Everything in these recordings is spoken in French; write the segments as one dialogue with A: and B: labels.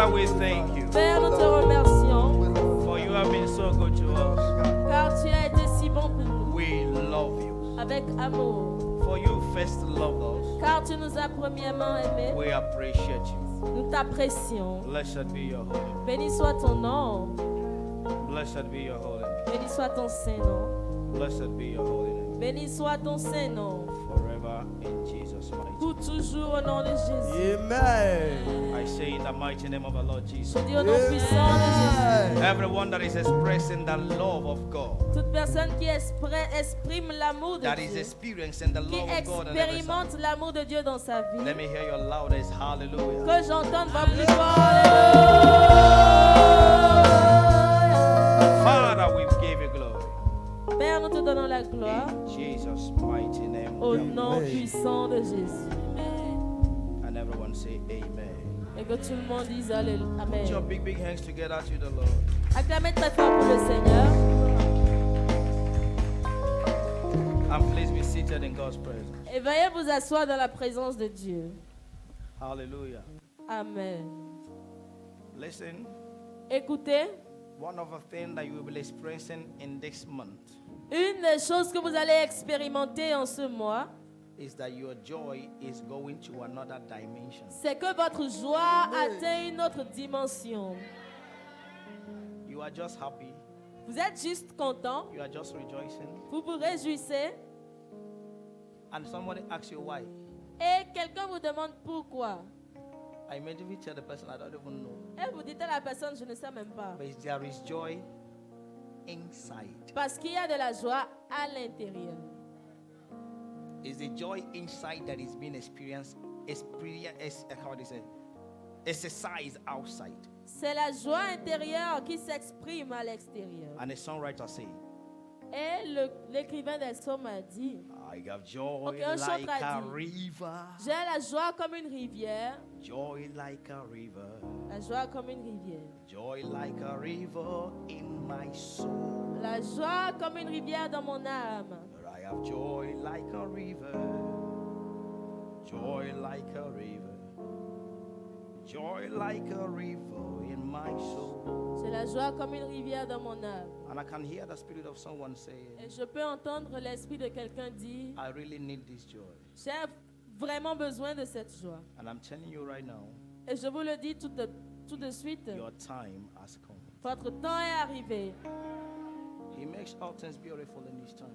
A: Father, we thank you.
B: Père, nous te remercions
A: For you have been so good to us.
B: car tu as été si bon pour nous
A: We love you.
B: avec amour.
A: For you first loved us.
B: Car tu nous as premièrement aimés,
A: We appreciate you.
B: nous t'apprécions.
A: Blessed be your holy name.
B: Béni soit ton nom,
A: Blessed be your holy name.
B: béni soit ton saint nom,
A: Blessed be your holy name.
B: béni soit ton saint nom,
A: Forever in Jesus' mighty name.
B: pour toujours au nom de Jésus.
C: Amen.
A: I say in the mighty name of our Lord Jesus.
B: Je dis au nom puissant de Jésus.
A: Everyone that is expressing the love of God,
B: Toute personne qui exprime l'amour de
A: that is
B: Dieu,
A: experiencing the
B: qui
A: love of God in every
B: expérimente
A: side.
B: l'amour de Dieu dans sa vie,
A: Let me hear your loudest hallelujah.
B: que j'entende va plus fort. Alléluia.
A: Father, we give you glory.
B: Père, nous te donnons la gloire
A: In Jesus' mighty name.
B: au
A: we have
B: nom
C: Amen.
B: puissant de Jésus.
A: prayed. And everyone say amen.
B: Et que tout le monde dise Alléluia.
A: Put your
B: Amen.
A: big hands together to the Lord.
B: Acclamez très fort pour le Seigneur.
A: And please be seated in God's presence.
B: Et veuillez vous asseoir dans la présence de Dieu.
A: Hallelujah.
B: Amen.
A: Listen,
B: Écoutez,
A: one of the things that you will be experiencing in this month
B: une des choses que vous allez expérimenter en ce mois,
A: is that your joy is going to another dimension.
B: c'est que votre joie atteint une autre dimension.
A: You are just happy.
B: Vous êtes juste content,
A: You are just rejoicing.
B: vous vous réjouissez
A: And somebody asks you why.
B: et quelqu'un vous demande pourquoi.
A: I immediately tell the person, I don't even know.
B: Et vous dites à la personne, je ne sais même pas.
A: But there is joy inside.
B: Parce qu'il y a de la joie à l'intérieur.
A: It's the joy inside that is being how do you say? Exercised outside.
B: C'est la joie intérieure qui s'exprime à l'extérieur.
A: And the songwriter say,
B: Et l'écrivain des psaumes a dit,
A: I have joy
B: Ok, un chanteur
A: like a
B: dit,
A: river.
B: j'ai la joie comme une rivière,
A: Joy like a river.
B: la joie comme une rivière.
A: Joy like a river in my soul.
B: La joie comme une rivière dans mon âme.
A: But I have joy like a river. Joy like a river. Joy like a river in my soul.
B: J'ai la joie comme une rivière dans mon âme.
A: And I can hear the spirit of someone saying,
B: Et je peux entendre l'esprit de quelqu'un dire,
A: I really need this joy.
B: j'ai vraiment besoin de cette joie.
A: And I'm telling you right now,
B: Et je vous le dis tout de suite,
A: your time has come.
B: votre temps est arrivé.
A: He makes all things beautiful in his time.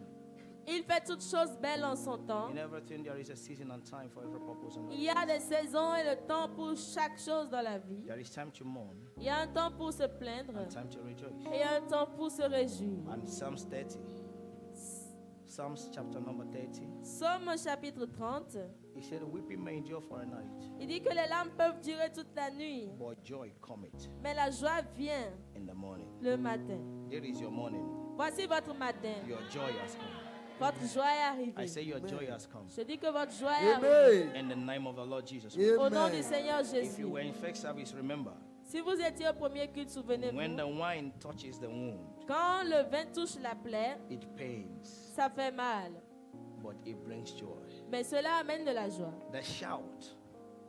B: Il fait toutes choses belles en son temps.
A: In everything, there is a season and time for every purpose. And
B: Il y a des saisons et le temps pour chaque chose dans la vie.
A: there is time to mourn
B: Il y a un temps pour se plaindre
A: and time to rejoice.
B: et il y a un temps pour se réjouir.
A: And Psalms 30, Psalms chapter number 30,
B: Psaume chapitre 30,
A: he said, weeping may endure for a night,
B: il dit que les larmes peuvent durer toute la nuit,
A: but joy cometh
B: mais la joie vient
A: in the morning.
B: le matin.
A: There is your morning.
B: Voici votre matin.
A: Your joy has come.
B: Votre joie est
A: I
B: arrivée.
A: say your joy has come.
B: Je dis que votre joie est arrivée.
C: Amen.
A: In the name of the Lord Jesus.
B: Au nom du
C: Amen.
B: Seigneur
A: If
B: Jésus.
A: you were in first service, remember,
B: Si vous étiez au premier culte,
A: when
B: souvenez-vous,
A: the wine touches the wound,
B: quand le vin touche la plaie,
A: it pains,
B: ça fait mal.
A: but it brings joy.
B: Mais cela amène de la joie.
A: The shout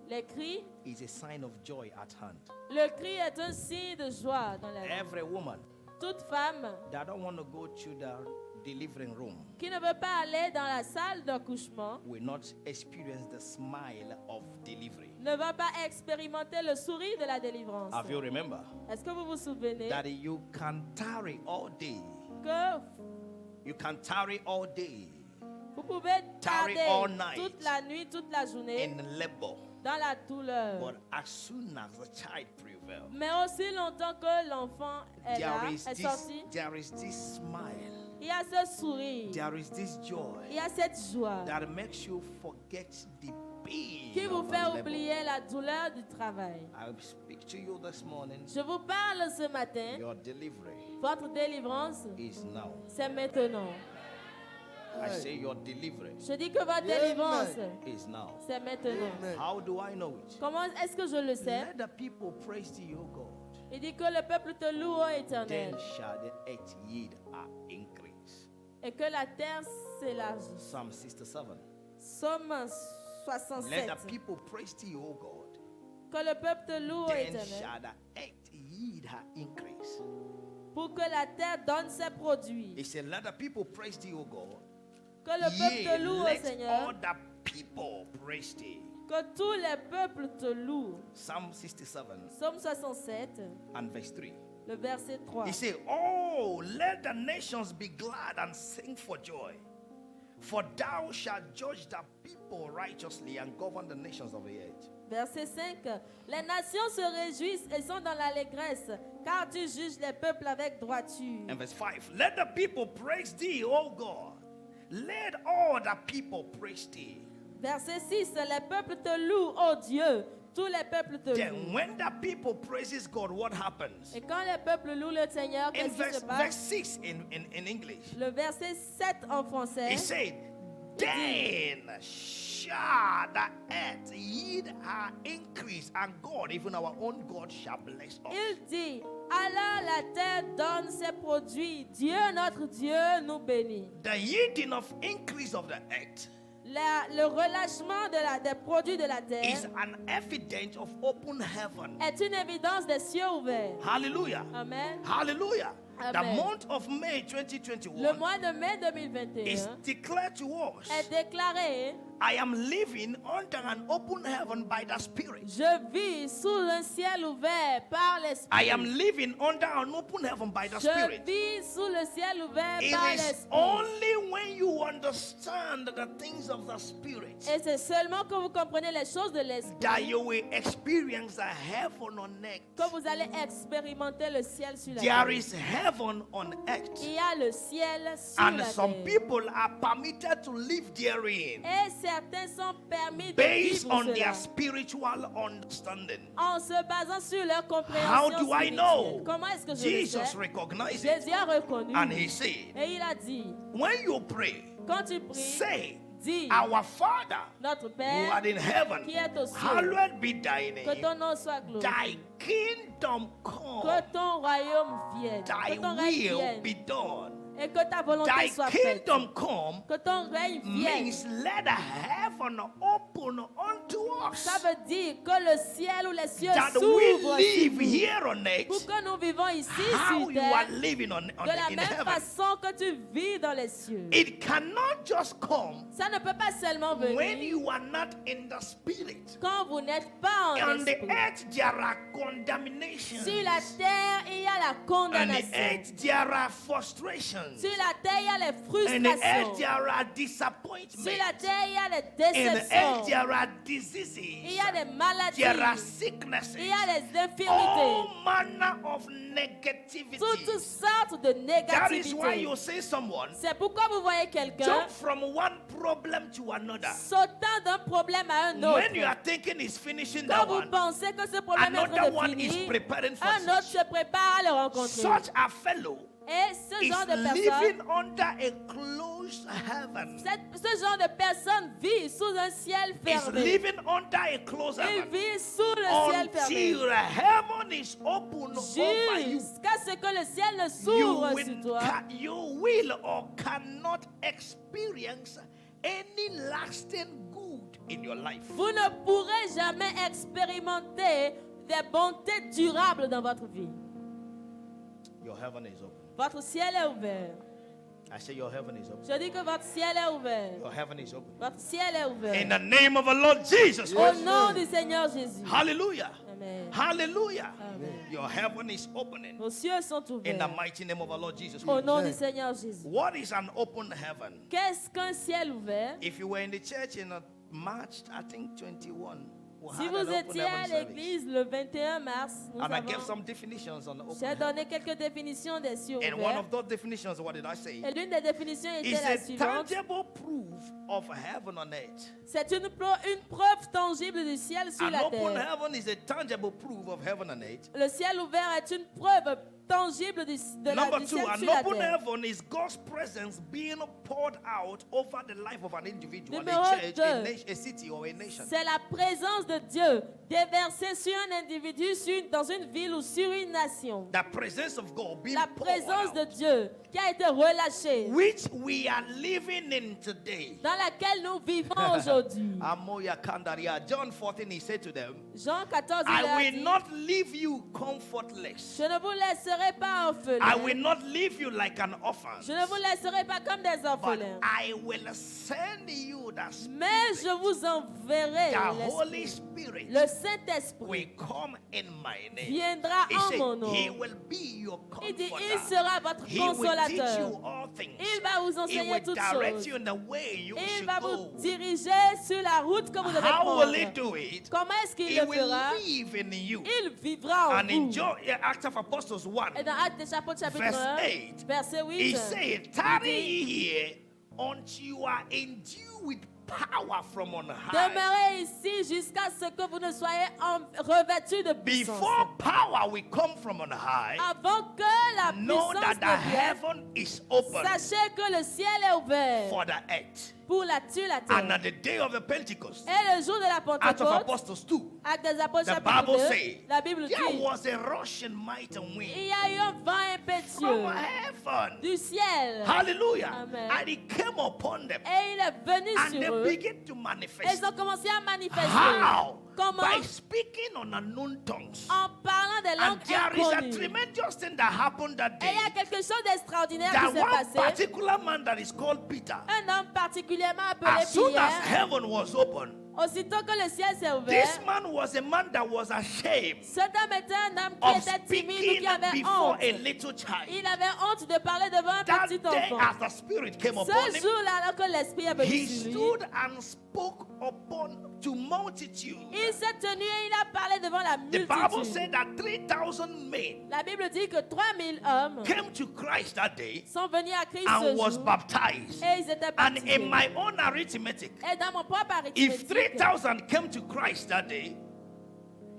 B: Les cris,
A: is a sign of joy at hand.
B: le cri est un signe de joie dans la vie.
A: Every woman
B: Toute femme
A: that don't want to go to the delivering room
B: qui ne veut pas aller dans la salle d'accouchement
A: will not experience the smile of delivery.
B: ne va pas expérimenter le sourire de la délivrance.
A: Have you remember
B: Est-ce que vous vous souvenez
A: that you can tarry all day?
B: que
A: You can tarry all day
B: vous pouvez
A: Tarry
B: tarder
A: all night
B: toute la nuit, toute la journée
A: in labor,
B: dans la douleur.
A: but as soon as the child prevails,
B: Mais aussi longtemps que l'enfant est là, est sorti,
A: there is this smile,
B: il y a ce sourire,
A: there is this
B: il
A: joy
B: y a cette joie
A: that makes you forget the pain
B: qui vous
A: of
B: fait
A: the labor.
B: oublier la douleur du travail.
A: I speak to you this morning.
B: Je vous parle ce matin,
A: Your delivery
B: votre délivrance,
A: is now.
B: c'est maintenant.
A: I say your delivery
B: Je dis que votre délivrance,
A: is now.
B: c'est maintenant.
C: Amen.
A: How do I know it?
B: Comment est-ce que je le sais?
A: Let the people praise to you, God.
B: Il dit que le peuple te loue, ô Éternel,
A: Then shall the earth yield her increase.
B: et que la terre s'élargisse.
A: Psalm 67.
B: Psaume
A: Let
B: 67.
A: the people praise to you, O God.
B: Que le peuple te loue,
A: then
B: Éternel.
A: shall the earth yield her increase.
B: Pour que la terre donne ses produits.
A: He said, let the people praise thee, O God.
B: Que le peuple te loue,
A: Let
B: Seigneur.
A: all the people praise thee.
B: Que tous les peuples te louent.
A: Psalm 67
B: Psaume 67,
A: and verse 3.
B: le verset 3.
A: He said, oh, let the nations be glad and sing for joy. For thou shalt judge the people righteously and govern the nations of the earth.
B: Verset 5. Les nations se réjouissent et sont dans l'allégresse, car tu juges les peuples avec droiture.
A: And verse 5. Let the people praise thee, O God. Let all the people praise thee.
B: Verset 6. Les peuples te louent, ô Dieu. Tous les peuples te
A: Then
B: louent.
A: when the people praises God, what happens?
B: Et quand les peuples louent le Seigneur,
A: In
B: qu'est-ce qui
A: verse
B: se passe?
A: 6 in English,
B: Le verset 7 en français.
A: he said, then shall the earth yield her increase, and God, even our own God, shall bless us.
B: Il dit, alors la terre donne ses produits. Dieu, notre Dieu, nous bénit.
A: The yielding of increase of the earth
B: Le relâchement des produits de la terre
A: is an evidence of open heaven.
B: est une évidence des cieux ouverts.
A: Hallelujah.
B: Amen.
A: Hallelujah. The
B: Amen.
A: month of May
B: Le
A: 2021
B: mois de mai
A: is
B: 2021
A: declared to us,
B: est déclaré,
A: I am living under an open heaven by the Spirit.
B: je vis sous un ciel ouvert par l'Esprit.
A: I am living under an open heaven by the
B: Je
A: Spirit.
B: vis sous le ciel ouvert
A: It
B: par
A: is
B: l'Esprit.
A: only when you understand the things of the Spirit
B: Et c'est seulement quand vous comprenez les choses de
A: that
B: l'Esprit
A: you will experience a heaven on earth.
B: que vous allez expérimenter le ciel sur la
A: There
B: terre.
A: is heaven on earth.
B: Il y a le ciel sur
A: And
B: la
A: some
B: terre.
A: people are permitted to live therein
B: Et certains sont permis de
A: based
B: vivre
A: on
B: cela
A: their spiritual understanding.
B: en se basant sur leur
A: How
B: compréhension
A: do I
B: spirituelle.
A: know?
B: Comment est-ce que je le
A: Jesus
B: sais?
A: recognized it.
B: Jésus a reconnu
A: And he said,
B: et il a dit,
A: when you pray,
B: quand tu pries,
A: say,
B: dis,
A: our Father
B: notre
A: who
B: Père
A: art in heaven,
B: qui est aux cieux,
A: hallowed be thy
B: que
A: name.
B: ton nom soit glorifié,
A: Thy kingdom come,
B: que ton royaume vienne,
A: thy
B: que ton règne
A: will
B: vienne
A: be done.
B: et que ta volonté
A: Thy
B: soit faite.
A: kingdom come
B: Que ton règne vienne.
A: means let the heaven open unto us,
B: Ça veut dire que le ciel ou les cieux
A: that we
B: s'ouvrent
A: live
B: sur nous,
A: here on
B: pour
A: earth
B: que nous vivons ici
A: how
B: sur
A: you are
B: terre
A: living
B: de la
A: in
B: même
A: heaven.
B: façon que tu vis dans les cieux.
A: It cannot just come
B: Ça ne peut pas seulement
A: when
B: venir
A: you are not in the spirit.
B: quand vous n'êtes pas en
A: On the
B: esprit.
A: earth there are condemnations.
B: Sur la terre, il y a la
A: On the
B: condamnation.
A: earth there are frustrations.
B: Sur la terre, il y a les
A: In the earth
B: frustrations.
A: there are
B: Sur
A: disappointments.
B: la terre, il y a les
A: In the earth
B: déceptions.
A: there are
B: Il
A: diseases.
B: y a des maladies.
A: There are sicknesses.
B: Il y a les
A: All
B: infirmités.
A: manner of negativity.
B: Toutes sortes de
A: That is why
B: négativité.
A: you see someone
B: C'est pourquoi vous voyez quelqu'un
A: jump from one problem to another.
B: sautant d'un problème à un autre.
A: When you are thinking he's finishing
B: Quand
A: that
B: vous
A: one,
B: pensez que ce problème est en
A: another
B: train de
A: one is
B: finir,
A: preparing for
B: un autre
A: such.
B: se prépare à le rencontrer.
A: Such a fellow
B: Et ce
A: is
B: genre de
A: living
B: personne,
A: under a closed heaven.
B: ce genre de personne vit sous un ciel
A: Is
B: fermé.
A: living under a closed
B: Il
A: heaven
B: vit sous le ciel fermé.
A: until heaven is open over you.
B: Jusqu'à ce que le ciel ne
A: You
B: s'ouvre sur
A: will,
B: toi.
A: you will or cannot experience any lasting good in your life.
B: Vous ne pourrez jamais expérimenter des bontés durables dans votre vie.
A: Your heaven is open.
B: Votre ciel est ouvert.
A: I say your heaven is open.
B: Je dis que votre ciel est ouvert.
A: Your heaven is open.
B: Votre ciel est ouvert.
A: In the name of the Lord Jesus
B: Au
A: Christ.
B: nom du Seigneur Jésus.
A: Hallelujah.
B: Amen.
A: Hallelujah.
B: Amen.
A: Your heaven is opening.
B: Vos cieux sont
A: In the
B: ouverts.
A: mighty name of our Lord Jesus
B: Au
A: Christ.
B: nom du Seigneur Jésus.
A: What is an open heaven?
B: Qu'est-ce qu'un ciel ouvert?
A: If you were in the church in March, I think 21, we
B: Si
A: had
B: vous
A: an open
B: étiez à
A: heaven service.
B: l'église le 21 mars, nous
A: And I gave
B: avons,
A: some definitions on the open
B: j'ai
A: heaven.
B: donné quelques définitions des cieux
A: And one
B: ouverts.
A: of those definitions, what did I say?
B: Et l'une des définitions
A: Is
B: était la
A: a
B: suivante.
A: tangible proof of heaven on earth.
B: C'est une preuve tangible du ciel sur
A: An
B: la
A: open
B: terre.
A: heaven is a tangible proof of heaven on earth.
B: Le ciel ouvert est une preuve tangible du
A: Number
B: du
A: two,
B: ciel
A: an
B: sur la
A: open
B: terre.
A: heaven is God's presence being poured out over the life of an individual,
B: Numéro
A: a church,
B: deux.
A: a city, or a nation.
B: C'est la présence de de Dieu déversée sur un individu, dans une ville ou sur une nation.
A: The presence of God being
B: La
A: poured
B: présence
A: out,
B: de Dieu qui a été relâchée,
A: which we are living in today.
B: dans laquelle nous vivons aujourd'hui.
A: Amoya Kandaria. John 14, he said to them,
B: Jean 14, il
A: I
B: a
A: will
B: dit,
A: not leave you comfortless.
B: je ne vous laisserai pas
A: I will
B: orphelins.
A: not leave you like an orphan.
B: Je ne vous laisserai pas comme des
A: But
B: orphelins.
A: I will send you the
B: Mais je
A: Spirit.
B: vous enverrai
A: The Holy
B: l'Esprit.
A: Spirit
B: Le Saint-Esprit
A: will come in my name.
B: viendra
A: He
B: en
A: said,
B: mon nom.
A: He will be your
B: Il dit,
A: comforter.
B: il sera votre
A: He will teach
B: consolateur.
A: you all things.
B: Il va vous
A: He
B: enseigner
A: will
B: toutes
A: direct
B: choses.
A: you in the way you
B: Il
A: should
B: va
A: go.
B: vous diriger sur la route que vous devez
A: How will He
B: prendre.
A: do it?
B: Comment est-ce qu'il
A: He
B: le
A: will
B: fera?
A: live in you.
B: Il vivra en
A: And in
B: vous.
A: Acts of Apostles 1,
B: Et dans Actes des Chapitres, chapitre
A: verse
B: 1,
A: 8,
B: verset 8,
A: he said, tarry here until you are endued with power from on high.
B: demeurez ici jusqu'à ce que vous ne soyez revêtus de puissance.
A: Before power will come from on high,
B: Avant que la
A: know
B: puissance
A: that the
B: ne vienne,
A: heaven is open
B: sachez que le ciel est ouvert
A: for the earth.
B: pour la tuer la
A: And
B: terre.
A: at the day of the Pentecost,
B: Et le jour de la
A: Acts of
B: Pentecôte,
A: Apostles 2,
B: Actes des Apôtres,
A: the
B: chapitre
A: Bible
B: 2,
A: says
B: la Bible
A: there
B: dit,
A: was a rushing mighty
B: il
A: wind
B: y a eu un vent impétueux
A: from heaven.
B: du ciel.
A: Hallelujah.
B: Amen.
A: And it came upon them.
B: Et il est venu
A: And
B: sur
A: they
B: eux.
A: began to
B: Et
A: manifest.
B: ils ont commencé à manifester.
A: How?
B: Comment?
A: By speaking on unknown tongues.
B: En parlant des
A: And
B: langues
A: there is a
B: inconnues.
A: tremendous thing that happened that
B: Et il y
A: day.
B: a quelque chose d'extraordinaire
A: That
B: qui s'est
A: one
B: passé.
A: particular man that is called Peter,
B: Un homme particulièrement appelé
A: as soon as
B: Pierre,
A: heaven was open,
B: aussitôt que le ciel s'est ouvert,
A: this man was a man that was ashamed
B: cet homme était un homme qui
A: of
B: était timide ou
A: speaking
B: qui avait
A: before
B: honte.
A: a little child.
B: Il avait honte de parler devant un
A: That
B: petit
A: day,
B: enfant.
A: as the Spirit came upon
B: Ce
A: him,
B: jour-là, alors que l'Esprit est venu
A: he
B: sur lui,
A: stood and spoke upon to multitude.
B: il s'est tenu et il a parlé devant la
A: The Bible
B: multitude.
A: said that 3,000 men
B: La Bible dit que 3000 hommes
A: came to Christ that day
B: sont venus à Christ
A: and
B: ce
A: was
B: jour
A: baptized.
B: et ils étaient
A: And
B: baptisés.
A: in my own arithmetic,
B: Et dans mon propre
A: if
B: arithmétique,
A: 3,000 came to Christ that day,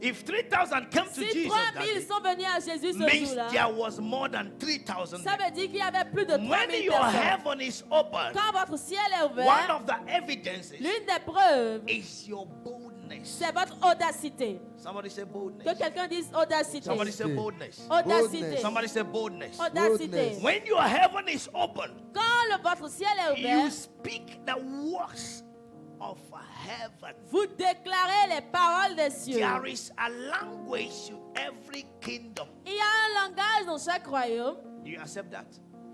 A: if 3,000 came to
B: si
A: Jesus that
B: 3000
A: day,
B: sont venus à Jésus ce
A: means
B: jour-là,
A: there was more than 3,000.
B: ça veut dire qu'il y avait plus de
A: When
B: 3000
A: your
B: personnes.
A: heaven is open,
B: Quand votre ciel est
A: one
B: ouvert,
A: of the evidences
B: l'une des preuves,
A: is your boldness.
B: c'est votre audacité.
A: Somebody say
B: Que
A: boldness.
B: quelqu'un dise audacité.
A: Somebody say boldness.
B: Audacité.
A: Somebody say boldness.
B: Audacité.
A: When your heaven is open,
B: Quand votre ciel est
A: you
B: ouvert,
A: speak the works of heaven.
B: vous déclarez les paroles des cieux.
A: There is a language to every kingdom.
B: Il y a un langage dans chaque royaume.
A: Do you accept that?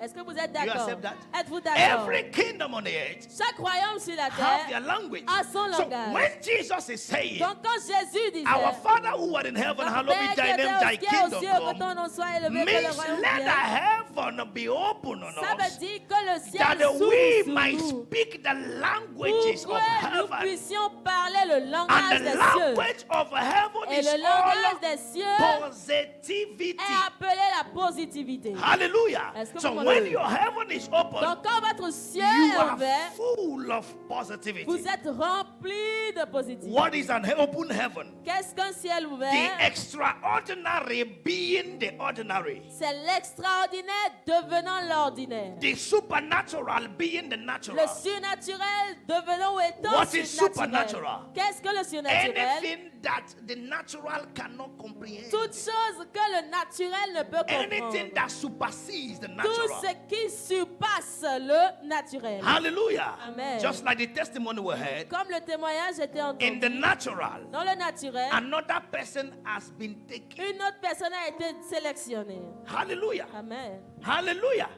B: Est-ce que vous êtes
A: You
B: d'accord?
A: accept that?
B: Êtes-vous d'accord?
A: Every kingdom on the earth
B: Chaque royaume sur la
A: have
B: terre
A: their language.
B: a son
A: So
B: langage.
A: when Jesus is saying,
B: Donc quand Jésus disait,
A: Our Father who art in heaven,
B: Notre
A: hallowed
B: Père
A: be
B: qui
A: thy
B: était
A: name,
B: aux
A: thy
B: cieux, que
A: kingdom
B: ton nom soit élevé,
A: come,
B: que le
A: means
B: royaume
A: let the
B: vienne.
A: heaven be open on
B: Ça veut
A: us,
B: dire que le ciel
A: that
B: s'ouvre
A: we
B: sur
A: might
B: nous
A: speak the
B: pour
A: languages of
B: que nous
A: heaven.
B: puissions parler le langage
A: And the
B: des cieux.
A: language of heaven
B: Et
A: is
B: le langage
A: all
B: des cieux
A: positivity.
B: est appelé la positivité.
A: Hallelujah.
B: Est-ce que
A: So
B: vous
A: when
B: comprenez?
A: your heaven is open,
B: Donc quand votre ciel
A: you
B: est
A: are
B: ouvert,
A: full of positivity.
B: vous êtes rempli de positivité.
A: What is an open heaven?
B: Qu'est-ce qu'un ciel
A: The
B: ouvert?
A: extraordinary being the ordinary.
B: C'est l'extraordinaire devenant l'ordinaire.
A: The supernatural being the
B: Le
A: natural.
B: surnaturel devenant ou étant
A: What is
B: surnaturel.
A: supernatural?
B: Qu'est-ce que le surnaturel?
A: Anything that the natural cannot comprehend.
B: Toute chose que le naturel ne peut
A: Anything
B: comprendre.
A: that supersedes the
B: Tout
A: natural.
B: ce qui surpasse le naturel.
A: Hallelujah.
B: Amen.
A: Just like the testimony we heard,
B: Comme le témoignage était
A: in
B: entendu,
A: the natural,
B: dans le naturel,
A: another person has been taken.
B: une autre personne a été sélectionnée.
A: Hallelujah.
B: Amen.
A: Hallelujah.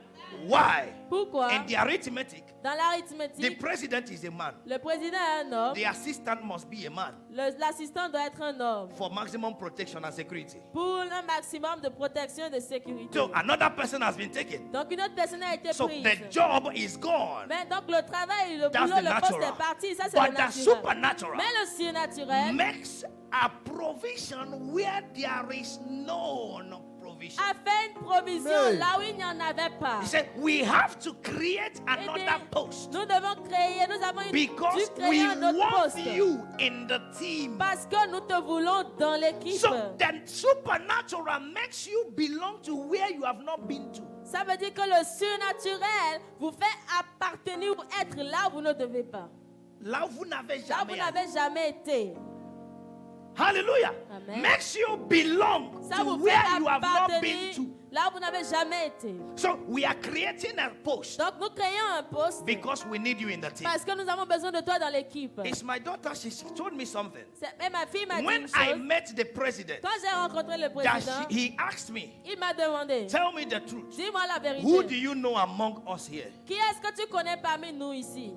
A: Why?
B: Pourquoi?
A: In the arithmetic,
B: Dans
A: the
B: l'arithmétique,
A: president is a man.
B: le président est un homme,
A: The assistant must be a man
B: l'assistant doit être un homme
A: for maximum protection and security.
B: pour un maximum de protection et de sécurité.
A: So another person has been taken.
B: Donc une autre personne a été
A: So
B: prise.
A: the job is gone.
B: Mais donc le travail, le
A: That's
B: boulot,
A: the
B: le poste
A: natural.
B: est parti. Ça c'est
A: But
B: le
A: the
B: naturel.
A: supernatural
B: Mais le surnaturel
A: makes a provision where there is no provision.
B: a fait une provision
C: Amen.
B: là où il n'y en avait pas.
A: He said, we have to create
B: Eh bien,
A: another post
B: nous devons créer, nous avons dû
A: because
B: créer
A: we
B: un autre
A: want
B: poste.
A: you in the team.
B: Parce que nous te voulons dans l'équipe.
A: So then supernatural makes you belong to where you have not been to.
B: Ça veut dire que le surnaturel vous fait appartenir ou être là où vous ne devez pas.
A: Là où vous n'avez
B: Là où vous
A: jamais allé.
B: n'avez jamais été.
A: Hallelujah.
B: Amen.
A: Makes you belong
B: Ça
A: to
B: vous fait
A: where you have not been
B: appartenir
A: to.
B: là où vous n'avez jamais été.
A: So we are creating a post
B: Donc nous créons un poste
A: because we need you in the team.
B: parce que nous avons besoin de toi dans l'équipe.
A: It's my daughter, she told me something.
B: Et ma fille m'a dit
A: When
B: une
A: I
B: chose.
A: met the president,
B: Quand j'ai rencontré le président,
A: he asked me,
B: il m'a demandé,
A: tell me the truth.
B: dis-moi la
A: Who do
B: vérité.
A: you know among us here?
B: Qui est-ce que tu connais parmi nous ici?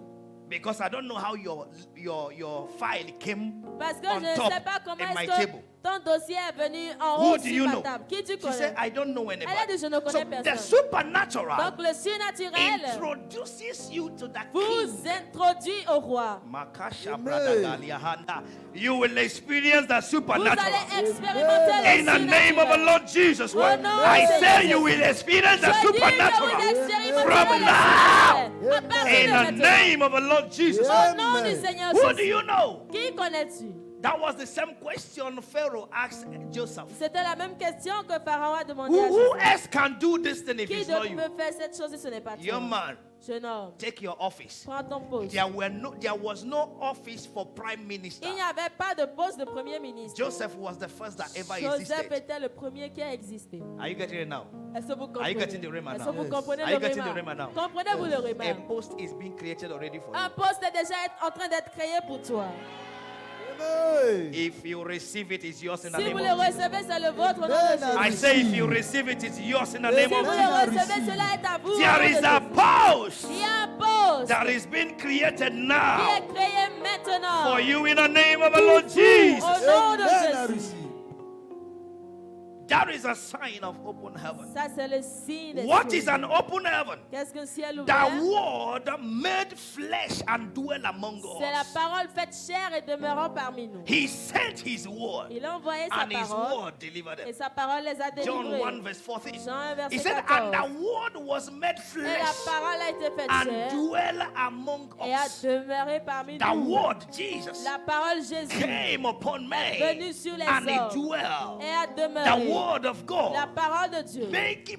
A: Because I don't know how your file came
B: Parce que
A: on
B: je ne
A: top
B: sais pas comment
A: in my
B: est-ce que
A: table.
B: ton dossier est venu en
A: Who
B: haut
A: do
B: sur
A: you
B: ma
A: know?
B: table. Qui tu
A: She
B: connais?
A: said, I don't know
B: Elle a
A: anybody.
B: dit, je ne
A: So
B: connais
A: the
B: personne.
A: supernatural
B: Donc le surnaturel
A: introduces you to the
B: vous
A: king.
B: introduit au roi.
A: Makasha
C: Amen.
A: Bradagaliahanda. You will experience the
B: Vous
A: supernatural.
B: allez expérimenter le
A: In the name of the
B: surnaturel.
A: Lord Jesus
B: Au
A: Christ,
B: nom
A: I
B: de
A: say
B: Jésus.
A: you will experience the
B: Je dis que vous
A: supernatural
B: expérimenterez
A: from
B: le
A: now.
B: surnaturel. À partir de
A: In the
B: maintenant.
A: name of the Lord Jesus.
C: Yeah.
B: Au nom du
C: Amen.
B: Seigneur
A: Who do
B: Jésus.
A: you know?
B: Qui connais-tu?
A: That was the same question Pharaoh asked Joseph.
B: C'était la même question que Pharaon a demandé à
A: Who
B: Joseph.
A: else can do this thing if
B: Qui
A: it's not
B: d'autre
A: you?
B: peut faire cette chose si ce n'est pas toi?
A: Young man,
B: Jeune homme,
A: take your office.
B: prends ton poste.
A: There was no office for prime minister.
B: Il n'y avait pas de poste de premier ministre.
A: Joseph was the first that ever
B: Joseph
A: existed.
B: était le premier qui a existé.
A: Are you getting it now?
B: Est-ce que vous
A: Are you
B: comprenez?
A: getting the rhema
B: Est-ce
A: now?
B: que vous
C: Yes.
B: comprenez
A: Are
B: le
A: you getting the
B: rhema?
A: rhema now?
B: Comprenez-vous le
A: A
B: rhema?
A: post is being created already for
B: Un
A: you.
B: poste est déjà en train d'être créé pour toi.
C: Amen.
A: If you receive it, it's yours in the
B: Si
A: name
B: vous
A: of
B: le
A: Jesus.
B: recevez, c'est le vôtre au nom de
C: Amen.
A: I
B: Jésus.
A: say if you receive it, it's yours in the
C: Yes,
A: name
B: Si
A: of
B: vous
C: Amen.
A: Jesus.
B: le
C: I
B: recevez,
C: receive.
B: cela est à vous. au
A: There
B: nom de
A: is a
B: Jésus.
A: post
B: Il y a un poste
A: that is being created
B: qui
A: now
B: est créé maintenant.
A: for you in the name of the Lord Jesus.
B: Au nom de
C: Amen. I
B: Jésus.
C: receive.
A: That is a sign of open heaven.
B: Ça, c'est le signe des
A: What
B: cieux.
A: is an open heaven?
B: Qu'est-ce qu'un ciel
A: The
B: ouvert?
A: word made flesh and dwell among
B: C'est la
A: us.
B: parole faite chair et demeurant parmi nous.
A: He sent his word,
B: Il a envoyé sa
A: and his
B: parole
A: word delivered
B: et
A: them.
B: sa parole les a
A: John
B: délivrés.
A: 1 verse 14.
B: Jean 1 verset
A: He said,
B: 14.
A: and the word was made
B: Et la
A: flesh
B: parole a été faite
A: and
B: chair
A: dwell among
B: et a
A: us.
B: demeuré parmi
A: The
B: nous.
A: word Jesus
B: La parole Jésus
A: came upon me
B: venu sur les
A: and he
B: hommes
A: dwelled.
B: et a
A: The
B: demeuré.
A: word of God
B: La parole de Dieu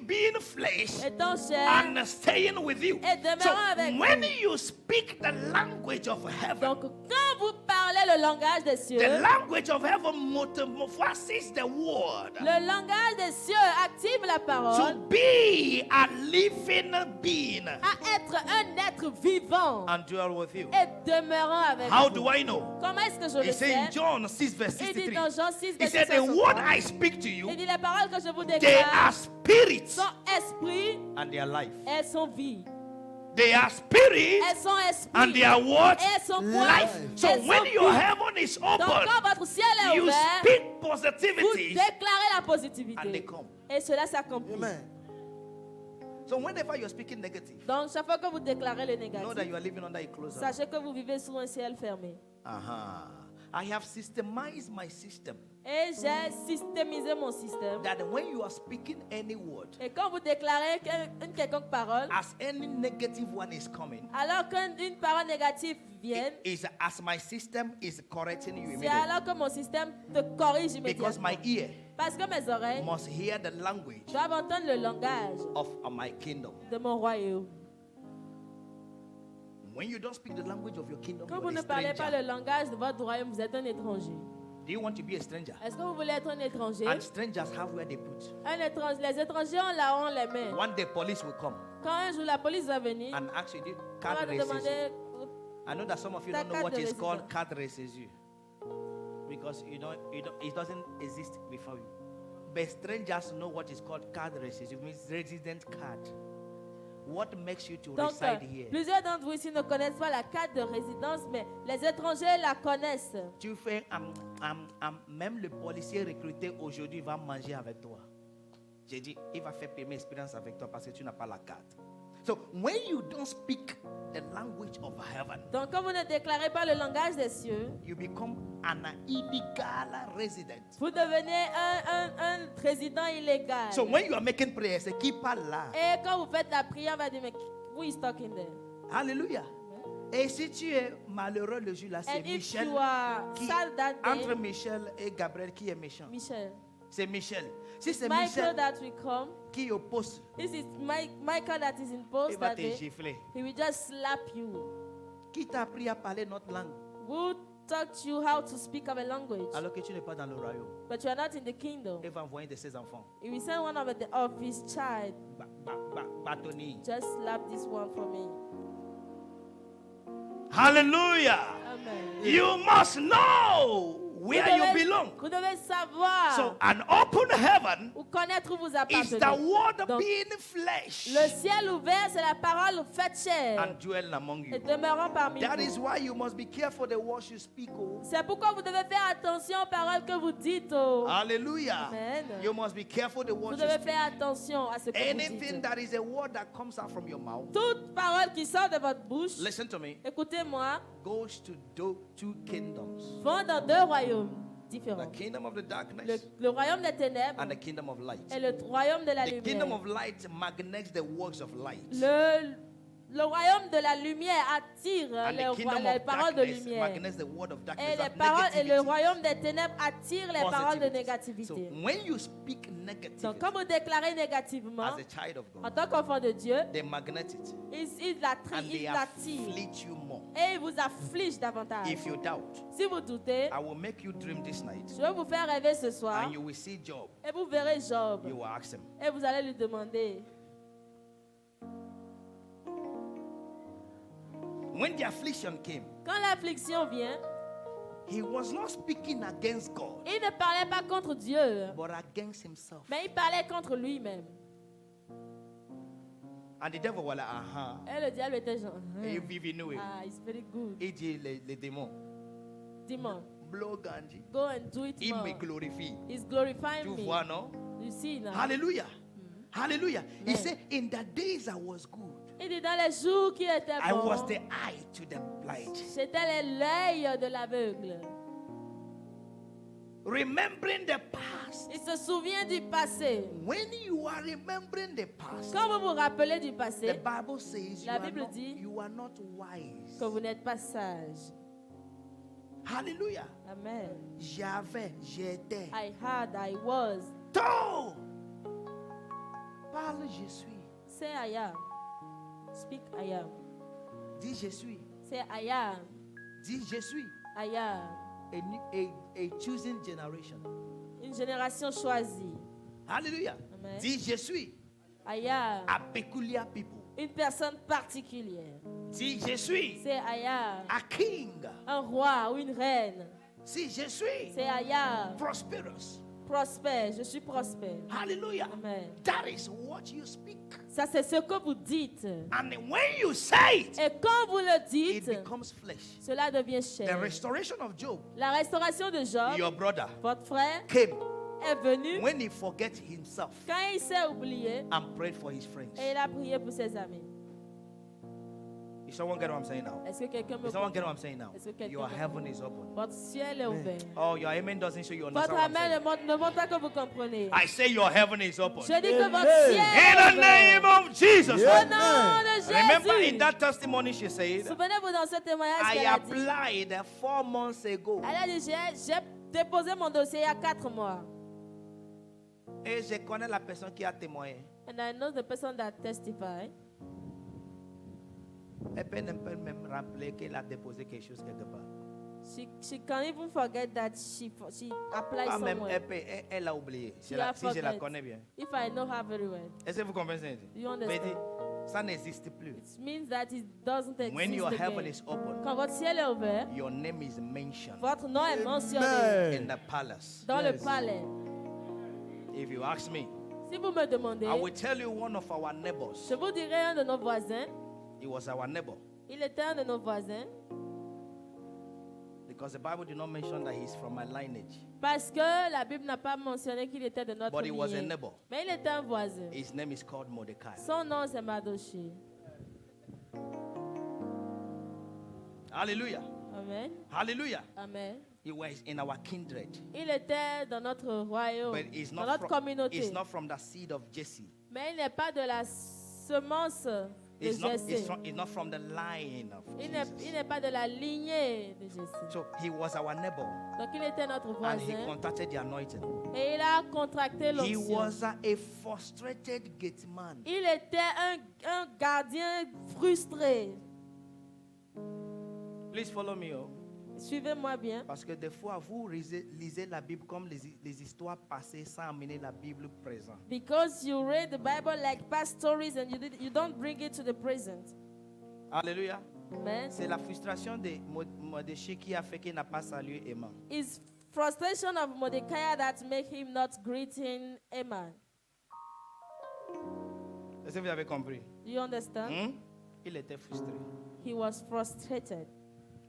A: being flesh
B: étant chair.
A: and staying with you.
B: Et demeurant
A: So
B: avec
A: when
B: vous.
A: you speak the language of heaven,
B: Donc, quand vous parlez le langage des cieux,
A: the language of heaven metamorphoses the word
B: le langage des cieux active la
A: to
B: parole
A: be a living being
B: à être un être vivant
A: and dwell with you.
B: et demeurant avec
A: How
B: vous.
A: do I know?
B: Comment est-ce que je
A: He
B: le
A: said in
B: sais?
A: John 6 verse
B: Il dit
A: 63.
B: dans Jean 6,
A: He
B: verset
A: said, the word
B: 63,
A: I speak to you,
B: il dit les paroles que je vous
A: they are
B: déclare
A: spirits
B: sont esprit,
A: and they are life.
B: elles sont vie.
A: They are spirits
B: Elles sont esprit.
A: and they are what?
B: Et elles sont quoi?
A: Life. So
B: Elles
A: when
B: sont
A: your
B: vie.
A: heaven is
B: Donc quand
A: open,
B: votre ciel est
A: you
B: ouvert,
A: speak
B: vous
A: positivity
B: déclarez la
A: and they
B: positivité.
A: come.
B: Et cela s'accomplit.
C: Amen.
A: So whenever you're speaking negative,
B: Donc chaque fois que vous déclarez le
A: know that
B: négatif,
A: you are living under a closed
B: sachez que vous vivez sous un ciel fermé.
A: I have systemized my system
B: Et j'ai systémisé mon système.
A: that when you are speaking any word,
B: Et quand vous déclarez une quelconque parole,
A: as any negative one is coming,
B: alors qu'une parole négative vienne,
A: is as my system is correcting you
B: c'est
A: immediately.
B: alors que mon système te corrige
A: Because
B: immédiatement.
A: my ear
B: Parce que mes oreilles
A: must hear the language
B: doivent entendre le langage
A: of my kingdom.
B: de mon royaume.
A: When you don't speak the language of your kingdom,
B: Quand
A: you
B: vous
A: are
B: ne
A: a
B: parlez pas
A: stranger.
B: le langage de votre royaume, vous êtes un étranger.
A: Do you want to be a stranger?
B: Est-ce que vous voulez être un étranger?
A: And strangers have where they put.
B: Un étranger, les étrangers ont là où on les met.
A: One day police will come
B: Quand un jour la police va venir,
A: and ask you,
B: on
A: card
B: va nous
A: races.
B: demander
A: I know that some of you
B: Ta
A: don't know
B: carte
A: what
B: de
A: is
B: résident.
A: called card races you. Because it doesn't exist before you. But strangers know what is called card races. It means resident card. What makes you to
B: Donc,
A: reside here?
B: plusieurs d'entre vous ici ne connaissent pas la carte de résidence, mais les étrangers la connaissent.
A: Tu fais, même le policier recruté aujourd'hui va manger avec toi. J'ai dit, il va faire première expérience avec toi parce que tu n'as pas la carte. So when you don't speak the language of heaven,
B: Donc, quand vous ne déclarez pas le langage des cieux,
A: you become an illegal resident.
B: vous devenez un résident illégal.
A: So when you are making prayers, say, keep là.
B: Et quand vous faites la prière, on va dire, mais who is talking there?
A: Alléluia. Et si tu es malheureux le jour là, c'est
B: And if
A: Michel.
B: you are sad that
A: Entre
B: day,
A: Michel et Gabriel, qui est méchant?
B: Michel.
A: C'est Michel. Si c'est
B: Michael
A: Michel
B: that will come.
A: qui oppose,
B: This is Michael that is in
A: il
B: post
A: va
B: that
A: te
B: day.
A: gifler.
B: He will just slap you.
A: Qui t'a appris à parler notre langue?
B: Who taught you how to speak of a language,
A: alors que tu n'es pas dans le royaume.
B: but you are not in the kingdom.
A: Il va envoyer de ses enfants.
B: He will send one of his child.
A: Bâtonner.
B: Just slap this one for me.
A: Hallelujah.
B: Amen.
A: You must know where you belong.
B: Vous devez savoir
A: So an open heaven
B: ou connaître où vous
A: is
B: appartenez.
A: the word
B: Donc,
A: being flesh
B: le ciel ouvert, c'est la parole faite chair
A: and dwelling among
B: et
A: you.
B: demeurant parmi
A: That
B: vous.
A: is why you must be careful the words you speak. Oh.
B: C'est pourquoi vous devez faire attention aux paroles que vous dites. Oh.
A: Hallelujah.
B: Amen.
A: You must be careful the
B: Vous
A: words you
B: devez
A: speak.
B: faire attention à ce que vous
A: Anything
B: dites.
A: that is a word that comes out from your mouth,
B: Toute parole qui sort de votre bouche,
A: listen to me,
B: écoutez-moi,
A: goes to two kingdoms.
B: vont dans deux royaumes
A: The
B: différents.
A: kingdom of the darkness
B: Le royaume des ténèbres
A: and the kingdom of light.
B: et le royaume de la
A: The kingdom
B: lumière.
A: of light magnates the works of light.
B: Le royaume de la lumière attire
A: And the kingdom
B: les
A: of
B: paroles de
A: darkness
B: lumière.
A: magnates the word of darkness.
B: Et,
A: That
B: et le
A: negativity,
B: royaume des ténèbres attire les paroles de
A: positivity. So
B: négativité.
A: when you speak negativity
B: Donc, quand vous déclarez négativement,
A: as a child of
B: en
A: God,
B: tant qu'enfant de Dieu,
A: they magnate it
B: il
A: and they
B: l'attire
A: afflict you more.
B: et il vous afflige davantage.
A: If you doubt,
B: Si vous doutez,
A: I will make you dream this night
B: je vais vous faire rêver ce soir
A: and you will see Job.
B: et vous verrez Job
A: You will ask him,
B: et vous allez lui demander.
A: when the affliction came,
B: Quand l'affliction vient,
A: he was not speaking against God,
B: il ne parlait pas contre Dieu,
A: but against himself.
B: mais il parlait contre lui-même.
A: And the devil was like, uh-huh.
B: Et le diable était genre,
A: If he knew it.
B: ah, it's very good.
A: Il dit les démons,
B: Dis-moi,
A: blow Gandhi.
B: go and do it
A: Il me
B: more.
A: glorifie.
B: It's glorifying
A: Tu
B: me.
A: vois, non?
B: You see now.
A: Hallelujah. Hallelujah. He
B: Amen.
A: said, in the days I was good,
B: Il dit dans les jours qui étaient
A: I was
B: bons,
A: the eye to the blind.
B: j'étais l'œil de l'aveugle.
A: Remembering the past.
B: Il se souvient du passé.
A: When you are remembering the past,
B: Quand vous vous rappelez du
A: the
B: passé,
A: Bible says
B: La Bible dit
A: you are not wise.
B: que vous n'êtes pas sage.
A: Hallelujah.
B: Amen.
A: J'avais, j'étais.
B: I had, I was.
A: Tout. Parle, je suis.
B: Say I am. Speak I am.
A: Dis, je suis.
B: Say I am.
A: Dis, je suis.
B: I am.
A: A choosing generation.
B: Une génération choisie.
A: Hallelujah.
B: Amen.
A: Dis, je suis.
B: I am.
A: A peculiar people.
B: Une personne particulière.
A: Si je suis
B: Say I am.
A: a king,
B: Un roi ou une reine.
A: si je suis
B: Say I am.
A: prosperous,
B: Prospère. Je suis prospère.
A: hallelujah,
B: Amen.
A: that is what you speak.
B: Ça, c'est ce que vous dites.
A: And when you say it,
B: Et quand vous le
A: it
B: dites,
A: becomes flesh.
B: cela devient
A: The
B: chair.
A: restoration of Job,
B: La restauration de Job,
A: your brother,
B: votre frère,
A: came
B: est venu
A: when he forget himself
B: quand il s'est oublié
A: and prayed for his friends.
B: et il a prié pour ses amis.
A: Is someone get what I'm saying now?
B: Est-ce que quelqu'un me
A: Is someone get what
B: comprend?
A: I'm saying now?
B: Est-ce que quelqu'un
A: Your
B: me
A: heaven
B: comprend?
A: is open.
B: Votre ciel est ouvert.
A: Oh, your amen doesn't show you understand
B: Votre
A: what I'm
B: amen
A: saying.
B: ne montre pas que vous comprenez.
A: I say your heaven is open.
B: Je dis que
C: Amen.
B: votre ciel est
A: In the name
B: ouvert.
A: of Jesus.
C: Yeah.
B: Au nom de
A: Remember in
B: Jésus.
A: that testimony she said,
B: Souvenez-vous dans ce témoignage
A: I
B: qu'elle a dit.
A: applied 4 months ago.
B: Elle a dit, j'ai déposé mon dossier il y a 4 mois.
A: Et je connais la personne qui a témoigné.
B: And I know the person that testified.
A: Elle peut même rappeler qu'elle a déposé quelque chose quelque part.
B: She can't even forget that she applied
A: Ah, même,
B: somewhere.
A: elle a oublié.
B: She
A: Si
B: a
A: je la
B: forget.
A: connais bien.
B: If I know her very well,
A: Est-ce que vous comprenez?
B: you understand?
A: Mais ça n'existe plus.
B: It means that it doesn't exist
A: When your heaven
B: again.
A: is open,
B: Quand votre ciel est ouvert,
A: your name is mentioned
B: votre nom est mentionné
A: in
C: Amen.
A: the palace.
B: dans le
C: Yes.
B: palais.
A: If you ask me,
B: Si vous me demandez,
A: I will tell you one of our neighbors.
B: je vous dirai un de nos voisins.
A: He was our neighbor.
B: Il était un de nos voisins
A: Because the Bible did not mention that he's from my lineage.
B: parce que la Bible n'a pas mentionné qu'il était de notre
A: But he was a
B: lignée.
A: neighbor.
B: Mais il était un voisin.
A: His name is called Mordecai.
B: Son nom c'est Mardoché.
A: Hallelujah.
B: Amen.
A: Hallelujah.
B: Amen.
A: He was in our kindred.
B: Il était dans notre royaume,
A: But he's
B: dans
A: not,
B: notre
A: from,
B: communauté.
A: he's not from the seed of Jesse.
B: Mais il n'est pas de la semence de
A: He's not,
B: Jessé.
A: he's not from the line of
B: Il
A: Jesus.
B: n'est pas de la lignée de Jessé.
A: So he was our neighbor.
B: Donc il était notre
A: And he
B: voisin
A: contacted the anointing.
B: et il a contracté
A: He
B: l'onction.
A: was a frustrated gate man.
B: Il était un gardien frustré.
A: Please follow me. Oh.
B: Suivez-moi bien.
A: Parce que des fois, vous lisez la Bible comme les histoires passées sans amener la Bible présente.
B: Because you read the Bible like past stories and you don't bring it to the present.
A: Alléluia.
B: Amen.
A: C'est la frustration de Mordechai qui a fait qu'il n'a pas salué Haman.
B: It's frustration of Mordecai that make him not greeting Haman.
A: Est-ce que vous avez compris?
B: Do you understand?
A: Il était frustré.
B: He was frustrated.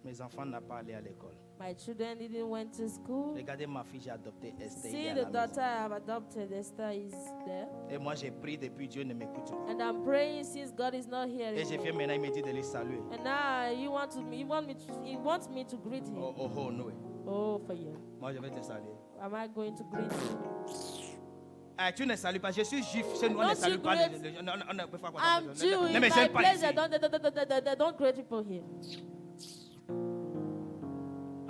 A: Mes enfants n'ont pas allé à l'école.
B: My children didn't went to school.
A: Regardez ma fille, j'ai adopté Esther.
B: See,
A: à
B: the
A: la maison.
B: daughter I have adopted, Esther, is there.
A: Et moi, j'ai prié depuis Dieu ne m'écoute pas.
B: And I'm praying since God is not here
A: Et j'ai fait
B: anymore.
A: maintenant, il me dit de les saluer.
B: And now he wants me to greet him.
A: Oh, no.
B: Oh, for you.
A: Moi, je vais te saluer.
B: Am I going to greet you?
A: Ah, tu ne salues pas. Je suis juif. Chez nous, on ne
B: Don't
A: salue
B: you
A: pas.
B: greet-
A: On peut faire quoi?
B: I'm Jew.
A: Ne
B: In
A: me
B: my
A: gêne pas
B: place,
A: ici.
B: don't greet people here.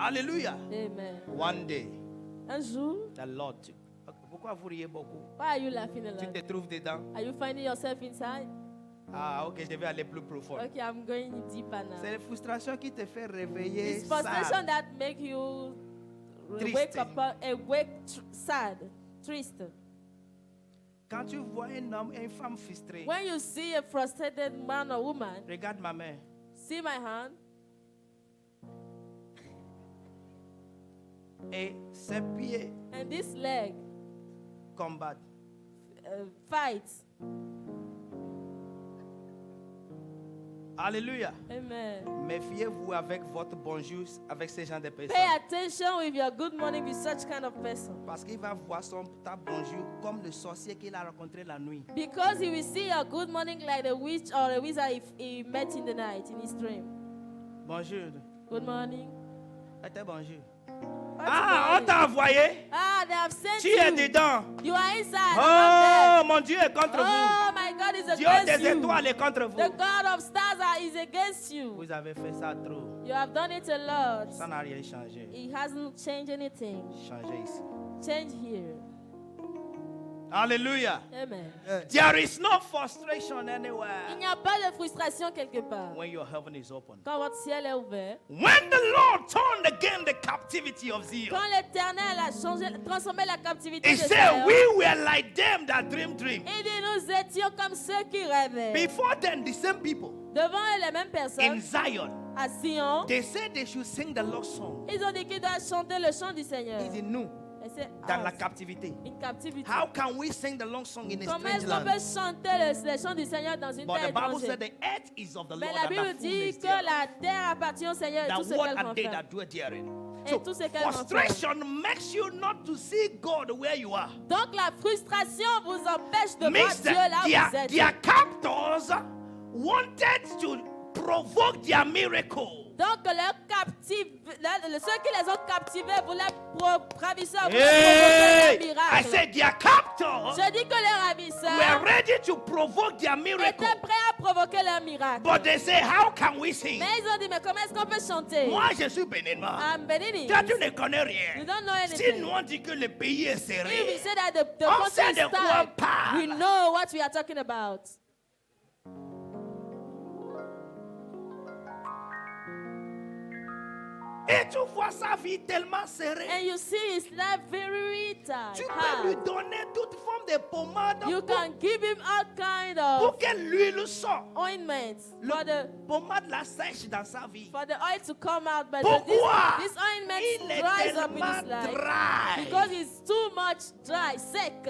A: Alléluia.
B: Amen.
A: One day,
B: Un jour,
A: the Lord. Pourquoi vous riez beaucoup?
B: why are you laughing a
A: Tu
B: lot?
A: te trouves dedans?
B: Are you finding yourself inside?
A: Ah, ok, je vais aller plus profond.
B: Okay, I'm going deeper now.
A: C'est la frustration qui te fait réveiller.
B: It's frustration
A: sad.
B: that make you
A: Triste.
B: wake up, sad, triste.
A: Quand tu vois un homme et une femme frustrés,
B: When you see a frustrated man or woman,
A: regarde ma main.
B: see my hand,
A: Et ses pieds
B: and this leg
A: combattent.
B: fights.
A: Alléluia.
B: Amen.
A: Méfiez-vous avec votre bonjour, avec ces gens de personnes.
B: Pay attention with your good morning with such kind of person.
A: Parce qu'il va voir ta bonjour comme le sorcier qu'il a rencontré la nuit.
B: Because he will see your good morning like the witch or the wizard he met in the night, in his dream.
A: Bonjour.
B: Good morning.
A: C'était bonjour.
B: What's
A: Ah, on
B: morning?
A: t'a envoyé.
B: Ah, they have sent
A: Tu es
B: you.
A: dedans.
B: You are inside.
A: Oh,
B: I'm
A: mon Dieu est contre
B: not there.
A: vous.
B: Oh, my God is
A: Dieu
B: against
A: des
B: you.
A: étoiles est contre vous.
B: The God of stars is against you.
A: Vous avez fait ça trop.
B: You have done it a lot.
A: Ça n'a rien changé.
B: It hasn't changed anything.
A: Changez ici.
B: Change here.
A: Alléluia.
B: Amen.
A: There is no frustration
B: Il
A: anywhere
B: n'y a pas de frustration quelque part.
A: when your heaven is open.
B: Quand votre ciel est ouvert,
A: When the Lord turned again the captivity of Zion,
B: quand l'Éternel a transformé la captivité
A: He
B: de
A: said,
B: Zion,
A: we were like them that dream dream.
B: il dit nous étions comme ceux qui rêvaient.
A: Before then, the same people
B: Devant les mêmes
A: in
B: personnes,
A: Zion,
B: à Sion,
A: they said they should sing the Lord's song.
B: ils ont dit qu'ils doivent chanter le chant du Seigneur.
A: Is in nous
B: Et c'est
A: dans la captivité.
B: une captivité.
A: How can we sing the long song in a
B: Comment
A: strange
B: est-ce qu'on peut
A: land?
B: chanter le chant du Seigneur dans une
A: But
B: terre
A: the Bible
B: étrangère?
A: said the earth is of the
B: Mais
A: Lord
B: la
A: and
B: Bible
A: the
B: dit
A: fullness
B: que
A: thereof.
B: la terre appartient au Seigneur et tout
A: That
B: ce
A: what
B: qu'elle
A: are they
B: renferme.
A: that dwell therein?
B: Et
A: So
B: tout ce qu'elle renferme.
A: frustration makes you not to see God where you are.
B: Donc la frustration vous empêche de voir
A: Means
B: Dieu là où vous
A: that
B: êtes.
A: their captors wanted to provoke their miracle.
B: Donc ceux qui les ont captivés voulaient ravisseurs voulaient
A: Hey,
B: provoquer leur
A: I
B: miracle.
A: said their captors
B: Je dis que les
A: were
B: ravisseurs
A: ready to provoke their miracle.
B: étaient prêts à provoquer leur miracle.
A: But they say, how can we sing?
B: Mais ils ont dit, mais comment est-ce qu'on peut chanter?
A: Moi, je suis béninois.
B: I'm Benini.
A: Toi, tu ne connais
B: You
A: rien.
B: don't know
A: Si
B: anything.
A: nous on dit que le pays est
B: If we
A: serré,
B: say that the
A: on
B: country
A: sait
B: is
A: de quoi on
B: tight,
A: parle.
B: we know what we are talking about.
A: Et tu vois sa vie tellement serrée.
B: And you see his life very tight.
A: Tu peux lui
B: hard.
A: donner toute forme de pommade
B: You can give him all kind
A: pour
B: of
A: que l'huile sorte.
B: ointments
A: Le pommade la sèche dans sa vie.
B: for the oil to come out, but
A: Pourquoi?
B: this ointment
A: Il est
B: dries up in
A: tellement
B: his life
A: dry.
B: because it's too much dry, sec.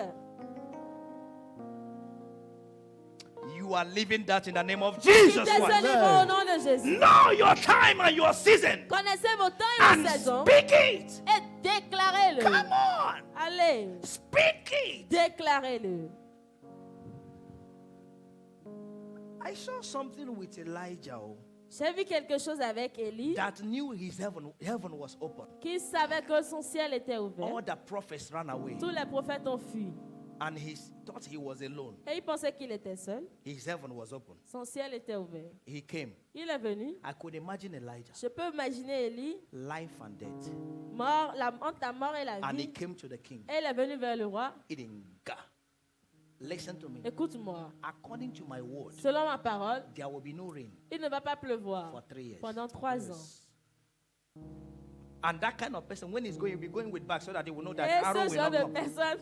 A: You are living that in the name of Jesus
B: Quittez ce
A: Christ.
B: niveau au nom de Jésus.
A: Know your time and your season
B: Connaissez vos temps et
A: and
B: vos saisons
A: speak it.
B: et déclarez-le.
A: Come on.
B: Allez,
A: Speak it.
B: déclarez-le.
A: I saw something with Elijah
B: J'ai vu quelque chose avec Élie
A: that knew his heaven was open.
B: qui savait que son ciel était ouvert.
A: All the prophets ran away
B: Tous les prophètes ont fui.
A: and he thought he was alone.
B: Et il pensait qu'il était seul.
A: His heaven was open.
B: Son ciel était ouvert.
A: He came.
B: Il est venu.
A: I could imagine Elijah,
B: Je peux imaginer Élie,
A: life and death.
B: mort, entre la mort et la
A: And he
B: vie.
A: came to the king.
B: Et il est venu vers le roi.
A: Idinga. Listen to me.
B: Écoute-moi.
A: According to my word,
B: Selon ma parole,
A: there will be no rain
B: il ne va pas pleuvoir
A: for 3 years.
B: pendant 3 ans.
A: And that kind of person, when he's going, he'll be going with back so that he will know that
B: Et
A: arrow
B: ce
A: will
B: genre
A: not
B: de
A: come.
B: personne,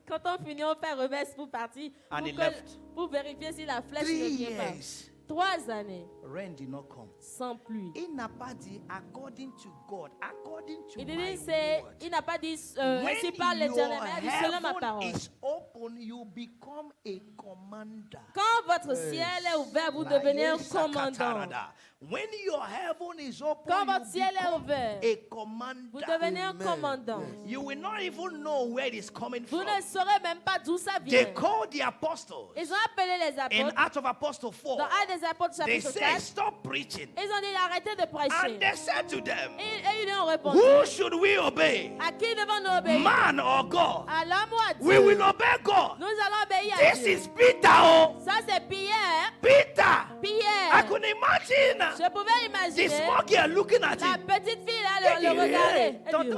B: quand on finit, on fait reverse pour partir,
A: And he
B: pour,
A: left.
B: pour vérifier si la flèche
A: 3
B: ne vient pas.
A: years,
B: 3 années
A: rain did not come.
B: sans pluie.
A: Il n'a pas dit according to God, according to
B: Il
A: my
B: dit,
A: word.
B: il n'a pas dit
A: When
B: ainsi par
A: your
B: l'Éternel, mais il a dit selon ma
A: heaven
B: parole.
A: is open, you become a commander.
B: Quand votre ciel est ouvert, vous devenez un commandant.
A: Sakatarada. When your heaven is open,
B: Quand
A: you
B: votre ciel est
A: become
B: ouvert,
A: a commander.
B: vous devenez un
C: Amen.
B: commandant.
A: You will not even know where it is coming
B: Vous
A: from.
B: ne saurez même pas d'où ça
A: They
B: vient.
A: called the apostles
B: Ils ont appelé les
A: in
B: apôtres.
A: Acts of Apostles 4.
B: Dans Actes des apôtres
A: They
B: chapitre
A: said,
B: 4,
A: stop preaching.
B: ils ont dit arrêtez de
A: And
B: prêcher.
A: they said to them,
B: Et ils ont répondu,
A: who should we obey?
B: à qui devons-nous obéir?
A: Man or God?
B: À l'homme ou à
A: We
B: Dieu?
A: will obey God.
B: Nous allons obéir à
A: This
B: Dieu.
A: is Peter. Oh.
B: Ça c'est Pierre.
A: Peter. I
B: Pierre.
A: could imagine
B: Je pouvais
A: the
B: imaginer
A: small girl looking at
B: la
A: him.
B: petite fille là le regarder. Elle dit,
A: Tonton,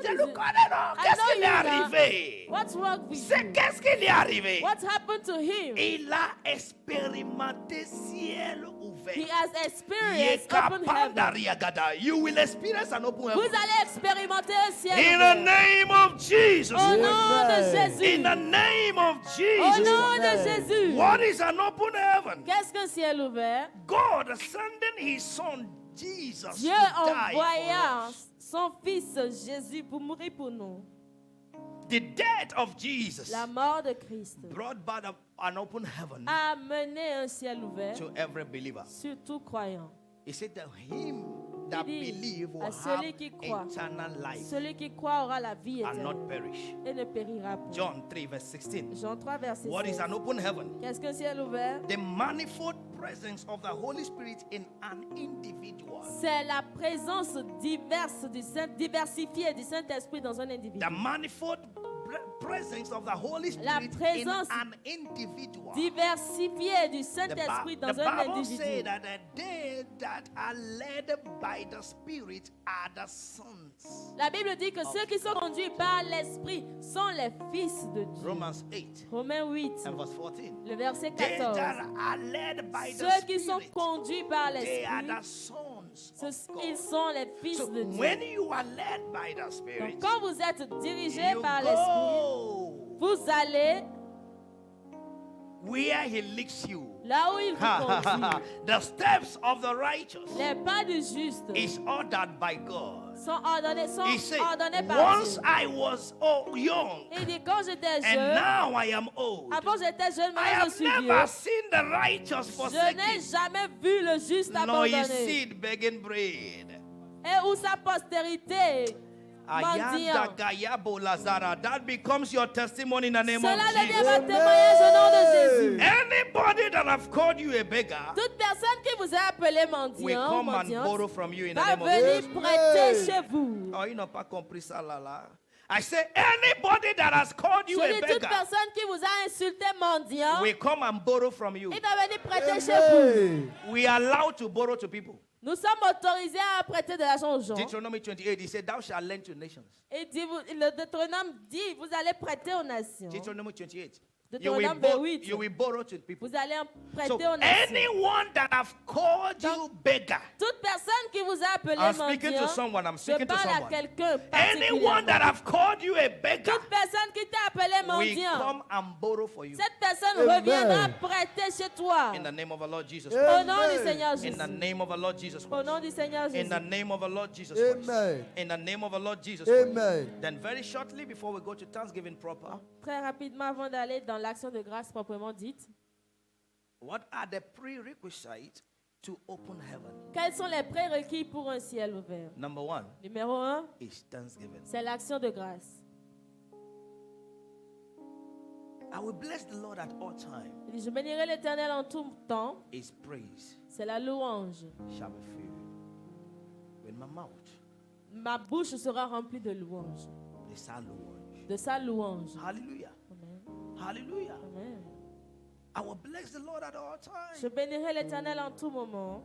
A: je le connais, non? Qu'est-ce qui lui est arrivé?
B: What's wrong with
A: C'est
B: you?
A: qu'est-ce qui lui est arrivé?
B: What happened to him?
A: Il a expérimenté ciel ouvert.
B: He has experienced open heaven.
A: Yekapandariagada. You will experience an open
B: Vous
A: heaven.
B: allez expérimenter un ciel
A: In the
B: ouvert.
A: name of Jesus.
B: Au nom de
C: Amen.
B: Jésus.
A: In the name of
B: Au
A: Jesus.
B: nom de
C: Amen.
B: Jésus.
A: What is an open heaven?
B: Qu'est-ce qu'un ciel ouvert?
A: God sending his son Jesus
B: Dieu
A: to die for
B: envoya
A: us.
B: son fils Jésus pour mourir pour nous.
A: The death of Jesus
B: La mort de Christ
A: brought back an open heaven
B: a mené un ciel ouvert
A: to every believer.
B: sur tout croyant.
A: He said that him that
B: Il dit,
A: believe will
B: à
A: have
B: celui qui croit,
A: eternal life
B: celui qui croit aura la vie
A: and not
B: éternelle
A: perish.
B: et ne périra pas.
A: John 3 verse 16.
B: Jean 3, verset
A: What is
B: 16.
A: an open heaven?
B: Qu'est-ce qu'un ciel ouvert?
A: The manifold presence of the Holy Spirit in an individual.
B: C'est la présence diverse diversifiée du Saint-Esprit dans un individu.
A: The manifold presence of the Holy
B: La
A: Spirit in
B: présence
A: an individual.
B: Diversifiée du
A: The
B: Saint-Esprit
A: the
B: dans un
A: Bible says
B: individu.
A: that they that are led by the Spirit are the sons.
B: La Bible dit que ceux qui sont conduits par l'Esprit sont les fils de Dieu.
A: Romans 8
B: Romains 8,
A: and verse 14.
B: le verset
A: They
B: 14.
A: that are led by the
B: Ceux qui sont
A: Spirit,
B: conduits par
A: they are
B: l'Esprit,
A: the sons of
B: ils
A: God.
B: sont les fils
A: So
B: de Dieu.
A: when you are led by the
B: Donc
A: Spirit,
B: quand vous êtes dirigé
A: you
B: par l'Esprit,
A: go
B: vous allez
A: where He leads you.
B: là où il vous conduit.
A: The steps of the righteous
B: Les pas du juste
A: is ordered by God.
B: sont ordonnés
A: He said,
B: par
A: once
B: Dieu.
A: I was young,
B: Il dit quand j'étais
A: and
B: jeune,
A: now I am old.
B: avant j'étais jeune,
A: I
B: maintenant je
A: have
B: suis vieux.
A: never seen the righteous
B: Je n'ai
A: forsaken,
B: jamais vu le juste
A: nor his
B: abandonné.
A: seed begging bread.
B: Et où sa postérité
A: Ayanda
B: mendiant.
A: Gayabo Lazara. That becomes your testimony in the name
B: Cela
A: of
B: devient
A: Jesus.
B: votre témoignage au nom de Jésus.
A: Anybody that have called you a beggar
B: Toute personne qui vous a appelé
A: will
B: mendiant ou
A: come and
B: mendiante
A: borrow from you in the
B: va
A: name of Jesus.
B: venir prêter chez vous.
A: Oh, you n'as pas compris ça là là. I say anybody that has called
B: Je
A: you a
B: dis toute
A: beggar
B: personne qui vous a insulté mendiant,
A: will come and borrow from you.
B: il va venir prêter chez vous.
C: Amen.
A: We are allowed to borrow to people.
B: Nous sommes autorisés à prêter de l'argent aux gens.
A: Deuteronomy 28, he said, thou shalt lend to nations.
B: Et dit, le Deutéronome dit, vous allez prêter aux nations.
A: Deuteronomy 28.
B: Deutéronome 28.
A: You will borrow to people.
B: Vous allez en
A: So
B: prêter aux nations.
A: anyone that have called you beggar,
B: Toute personne qui vous a appelé
A: I'm speaking to
B: mendiant,
A: someone, I'm
B: je
A: speaking to
B: parle à
A: someone.
B: quelqu'un
A: Anyone that
B: particulièrement.
A: have called you a beggar
B: Toute personne qui t'a appelé
A: will
B: mendiant,
A: come and borrow for you.
B: cette personne
C: Amen.
B: reviendra prêter chez toi.
A: In the name of our Lord Jesus
B: Au
A: Christ.
B: nom du
C: Amen.
B: Seigneur
A: In
B: Jésus.
A: the name of our Lord Jesus
B: Au
A: Christ.
B: nom du Seigneur
A: In the
B: Jésus.
A: name of our Lord Jesus Christ.
C: Amen.
A: In the name of our Lord Jesus Christ.
C: Amen.
A: Then very shortly before we go to Thanksgiving proper,
B: Très rapidement, avant d'aller dans l'action de grâce proprement dite,
A: what are the prerequisites to open heaven?
B: quels sont les prérequis pour un ciel ouvert?
A: Number one
B: Numéro 1,
A: is thanksgiving.
B: c'est l'action de grâce.
A: I will bless the Lord at all times.
B: Il dit, je bénirai l'Éternel en tout temps.
A: His praise
B: C'est la louange.
A: shall be filled with my mouth.
B: Ma bouche sera remplie de louanges.
A: The sound louange.
B: De sa louange.
A: Hallelujah.
B: Amen.
A: Hallelujah.
B: Amen.
A: I will bless the Lord at all times.
B: Je bénirai l'Éternel en tout moment.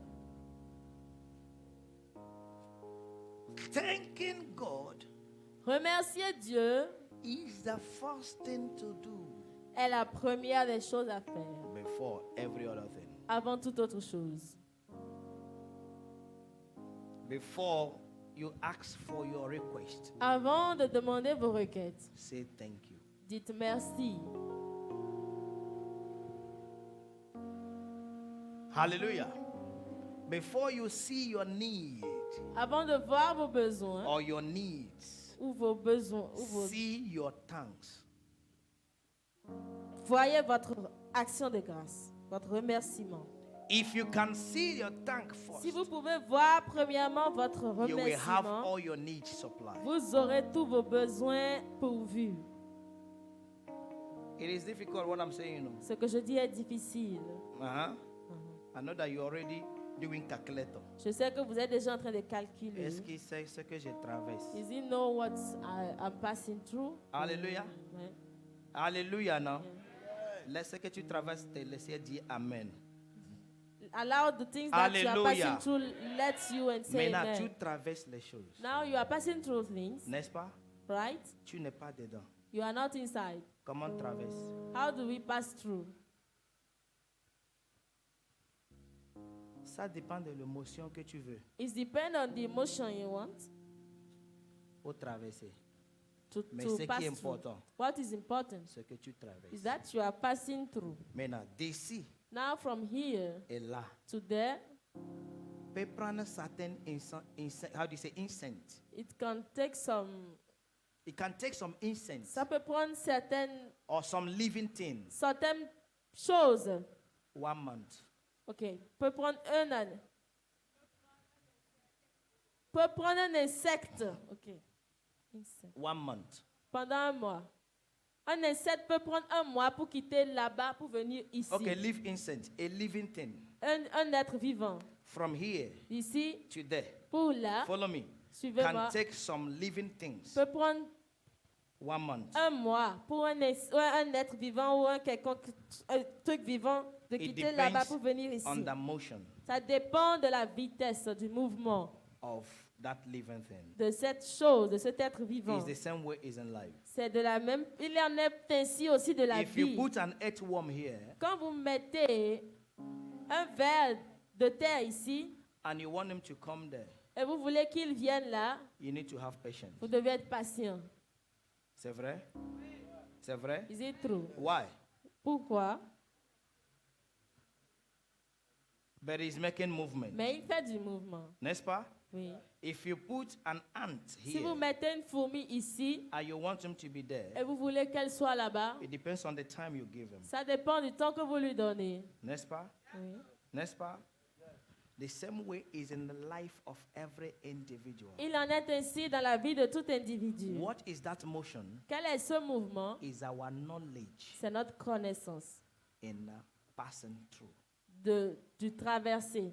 A: Thanking God
B: Remercier Dieu
A: is the first thing to do
B: est la première des choses à faire,
A: before every other thing.
B: avant toute autre chose.
A: Before you ask for your request,
B: Avant de demander vos requêtes,
A: say thank you.
B: dites merci.
A: Hallelujah. Before you see your need
B: Avant de voir vos besoins
A: or your needs,
B: ou vos besoins,
A: see your thanks.
B: voyez votre action de grâce, votre remerciement.
A: If you can see your thank first,
B: Si vous pouvez voir premièrement votre
A: you will have
B: remerciement,
A: all your needs supplied.
B: vous aurez tous vos besoins pourvus.
A: It is difficult what I'm saying, you know.
B: Ce que je dis est difficile.
A: I know that you're already doing calculator.
B: Je sais que vous êtes déjà en train de calculer.
A: Est-ce qu'il sait ce que je traverse?
B: Does he know what I'm passing through?
A: Alléluia.
B: Ouais.
A: Alléluia, non? Laisse ce que tu traverses te laisser dire Amen.
B: Allow the things that you are
A: Alléluia.
B: passing through let you and say
A: Maintenant, tu
B: amen.
A: traverses les choses.
B: Now you are passing through things,
A: N'est-ce pas?
B: right?
A: Tu n'es pas dedans.
B: You are not inside.
A: Comment on traverse?
B: How do we pass through?
A: Ça dépend de l'émotion que tu veux
B: It depends on the emotion you want
A: pour traverser.
B: to
A: Mais ce qui
B: pass
A: est
B: through.
A: important,
B: What is important
A: c'est que tu traverses.
B: is that you are passing through.
A: Maintenant, d'ici
B: Now from here
A: et là,
B: to there,
A: peut prendre certaines how do you say incense?
B: it can take some.
A: It can take some incense
B: Ça peut prendre certaines
A: or some living things.
B: choses.
A: 1 month.
B: Ok. Peut prendre un an. Peut prendre un insecte. Ok. Insecte.
A: 1 month.
B: Pendant un mois. Un insecte peut prendre un mois pour quitter là-bas pour venir ici.
A: Okay, live incense, a living thing.
B: Un être vivant.
A: From here
B: D'ici
A: to there.
B: pour là.
A: Follow me.
B: Suivez-moi.
A: Can take some living things.
B: Peut prendre
A: 1 month.
B: un mois pour un être vivant ou un quelconque truc vivant de
A: It
B: quitter là-bas
A: depends
B: pour venir ici.
A: on the motion
B: Ça dépend de la vitesse du mouvement
A: of that living thing.
B: de cette chose, de cet être vivant.
A: It's the same way is in life.
B: C'est de la même. Il en est ainsi aussi de la
A: If you
B: vie.
A: put an earthworm here
B: Quand vous mettez un ver de terre ici
A: and you want him to come there,
B: et vous voulez qu'il vienne là,
A: you need to have patience.
B: vous devez être patient.
A: C'est vrai? C'est vrai?
B: Is it true?
A: Why?
B: Pourquoi?
A: But he's making movement.
B: Mais il fait du mouvement.
A: N'est-ce pas?
B: Oui.
A: If you put an ant
B: Si vous
A: here
B: mettez une fourmi ici
A: and you want him to be
B: et
A: there,
B: vous voulez qu'elle soit là-bas,
A: it depends on the time you give him.
B: ça dépend du temps que vous lui donnez.
A: N'est-ce pas?
B: Oui.
A: N'est-ce pas? The same way is in the life of every individual.
B: Il en est ainsi dans la vie de tout individu.
A: What is that motion?
B: Quel est ce mouvement?
A: Is our knowledge
B: C'est notre connaissance
A: in passing through.
B: du traversé.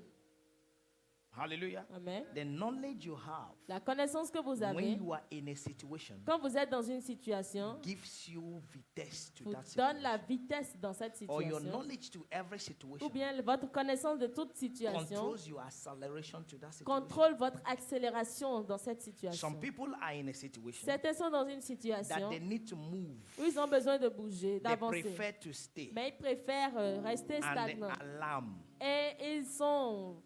A: Hallelujah.
B: Amen.
A: The knowledge you have
B: La connaissance que vous
A: when
B: avez,
A: you are in a situation
B: quand vous êtes dans une situation,
A: gives you vitesse to
B: vous
A: that
B: donne la
A: situation.
B: vitesse dans cette
A: Or your
B: situation.
A: knowledge to every
B: Ou
A: situation
B: bien votre connaissance de toute situation
A: controls your acceleration to that situation.
B: contrôle votre accélération dans cette situation.
A: Some people are in a situation
B: Certains sont dans une
A: that
B: situation
A: they need to move.
B: où ils ont besoin de bouger,
A: They
B: d'avancer.
A: prefer to stay.
B: Mais ils préfèrent rester
A: And the
B: stagnants.
A: alarm.
B: Et ils sont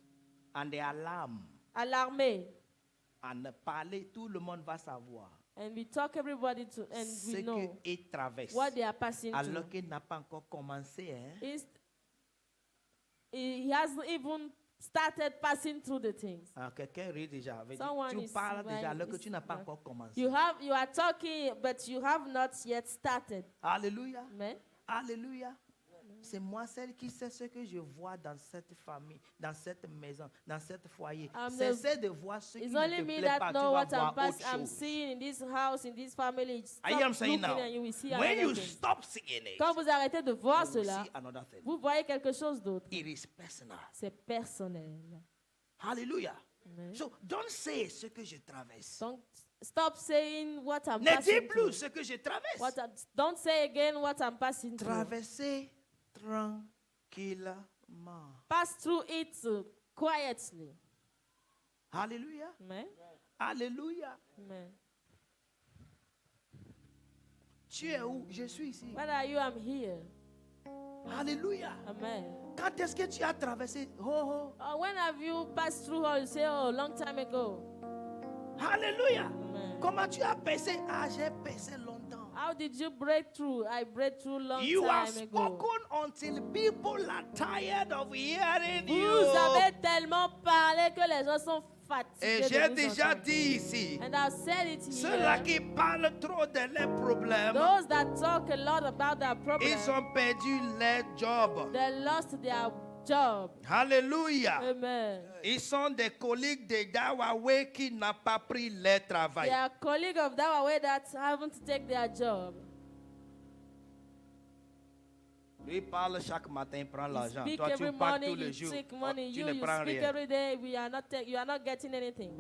A: And the alarm.
B: alarmés.
A: And parler, tout le monde va savoir
B: And we talk everybody to, and
A: ce
B: we know
A: qu'ils traversent.
B: what they are passing through.
A: Alors qu'il n'a pas encore commencé. Hein?
B: He hasn't even started passing through the things.
A: Ah, quelqu'un rit déjà. Veut dire,
B: Someone
A: tu
B: is
A: parles déjà alors que
B: is-
A: tu n'as pas encore commencé.
B: You are talking, but you have not yet started.
A: Alléluia.
B: Amen.
A: Alléluia. C'est moi celle qui sait ce que je vois dans cette famille, dans cette maison, dans cette foyer. Cessez de voir ce qui
B: It's
A: ne
B: only
A: te
B: me
A: plaît
B: that
A: pas. Tu
B: know
A: vas
B: what
A: voir autre
B: I'm
A: chose.
B: seeing in this house, in this family. Stop
A: I am saying
B: looking
A: now,
B: and you will see
A: when you
B: another thing.
A: stop seeing it,
B: Quand vous arrêtez de voir
A: you will
B: cela,
A: see another thing.
B: vous voyez quelque chose d'autre.
A: It is personal.
B: C'est personnel.
A: Hallelujah.
B: Amen.
A: So don't say ce que je traverse.
B: Donc, stop saying what I'm
A: Ne dis
B: passing
A: plus
B: through.
A: ce que je traverse.
B: Don't say again what I'm passing through.
A: Traverser tranquillement.
B: Pass through it quietly.
A: Alléluia.
B: Amen.
A: Alléluia.
B: Amen.
A: Tu es où? Je suis ici.
B: Where are you? I'm here.
A: Alléluia.
B: Amen.
A: Quand est-ce que tu as traversé? Oh,
B: When have you passed through all? You say, oh, long time ago.
A: Alléluia.
B: Amen.
A: Comment tu as percé? Ah, j'ai percé longtemps.
B: How did you break through? I break through long
A: You have
B: time ago.
A: spoken until people are tired of hearing
B: Vous
A: you.
B: avez tellement parlé que les gens sont
A: Et
B: fatigués
A: j'ai
B: de vous
A: déjà
B: entendre.
A: dit ici,
B: And I've said it
A: ceux-là
B: here.
A: qui parlent trop de leurs problèmes,
B: Those that talk a lot about their problems,
A: ils ont perdu leur job.
B: they lost their job.
A: Alléluia.
B: Amen.
A: Ils sont des collègues de Dawaway qui n'ont pas pris leur travail.
B: They are colleagues of that way that haven't taken their job.
A: Lui parle chaque matin, il prend
B: You
A: l'argent.
B: speak
A: Toi, tu
B: every
A: parles
B: morning,
A: tous les
B: you
A: jours.
B: take
A: Oh,
B: money.
A: tu
B: You
A: ne prends
B: speak
A: rien.
B: every day. You are not getting anything.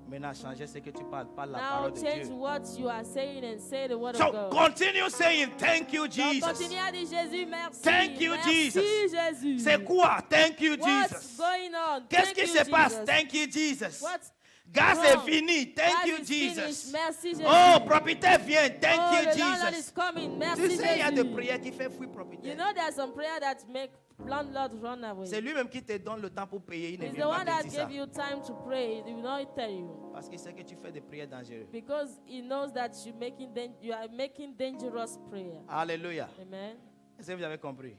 A: Maintenant, changer ce que tu parles, parle la
B: Now
A: parole de
B: change
A: Dieu.
B: what you are saying and say the word
A: So
B: of God.
A: continue saying thank you,
B: Donc
A: Jesus.
B: continue à dire Jésus, merci.
A: Thank you,
B: Merci,
A: Jesus.
B: Jésus.
A: C'est quoi? Thank you,
B: What's
A: Jesus.
B: going on?
A: Qu'est-ce
B: Thank
A: qui
B: you,
A: se passe?
B: Jesus.
A: Thank you, Jesus.
B: What's
A: Gaz est
B: wrong?
A: fini. Thank
B: Gas
A: you,
B: is finished.
A: Jesus.
B: Merci, Jésus.
A: Oh, propriétaire vient. Thank
B: Oh,
A: you,
B: the landlord is
A: Jesus.
B: coming. Merci,
A: Tu sais, il y a des
B: Jésus.
A: prières qui font fuir
B: You
A: propriétaire.
B: know there's some prayer that make landlord run away.
A: C'est lui-même qui te donne le temps pour payer. Il ne
B: He's
A: vient
B: the
A: pas
B: one
A: te
B: that
A: dire ça.
B: gave you time to pray. He will not tell you.
A: Parce qu'il sait que tu fais des prières dangereuses.
B: Because he knows that you are making dangerous prayer.
A: Alléluia.
B: Amen.
A: Est-ce que vous avez compris?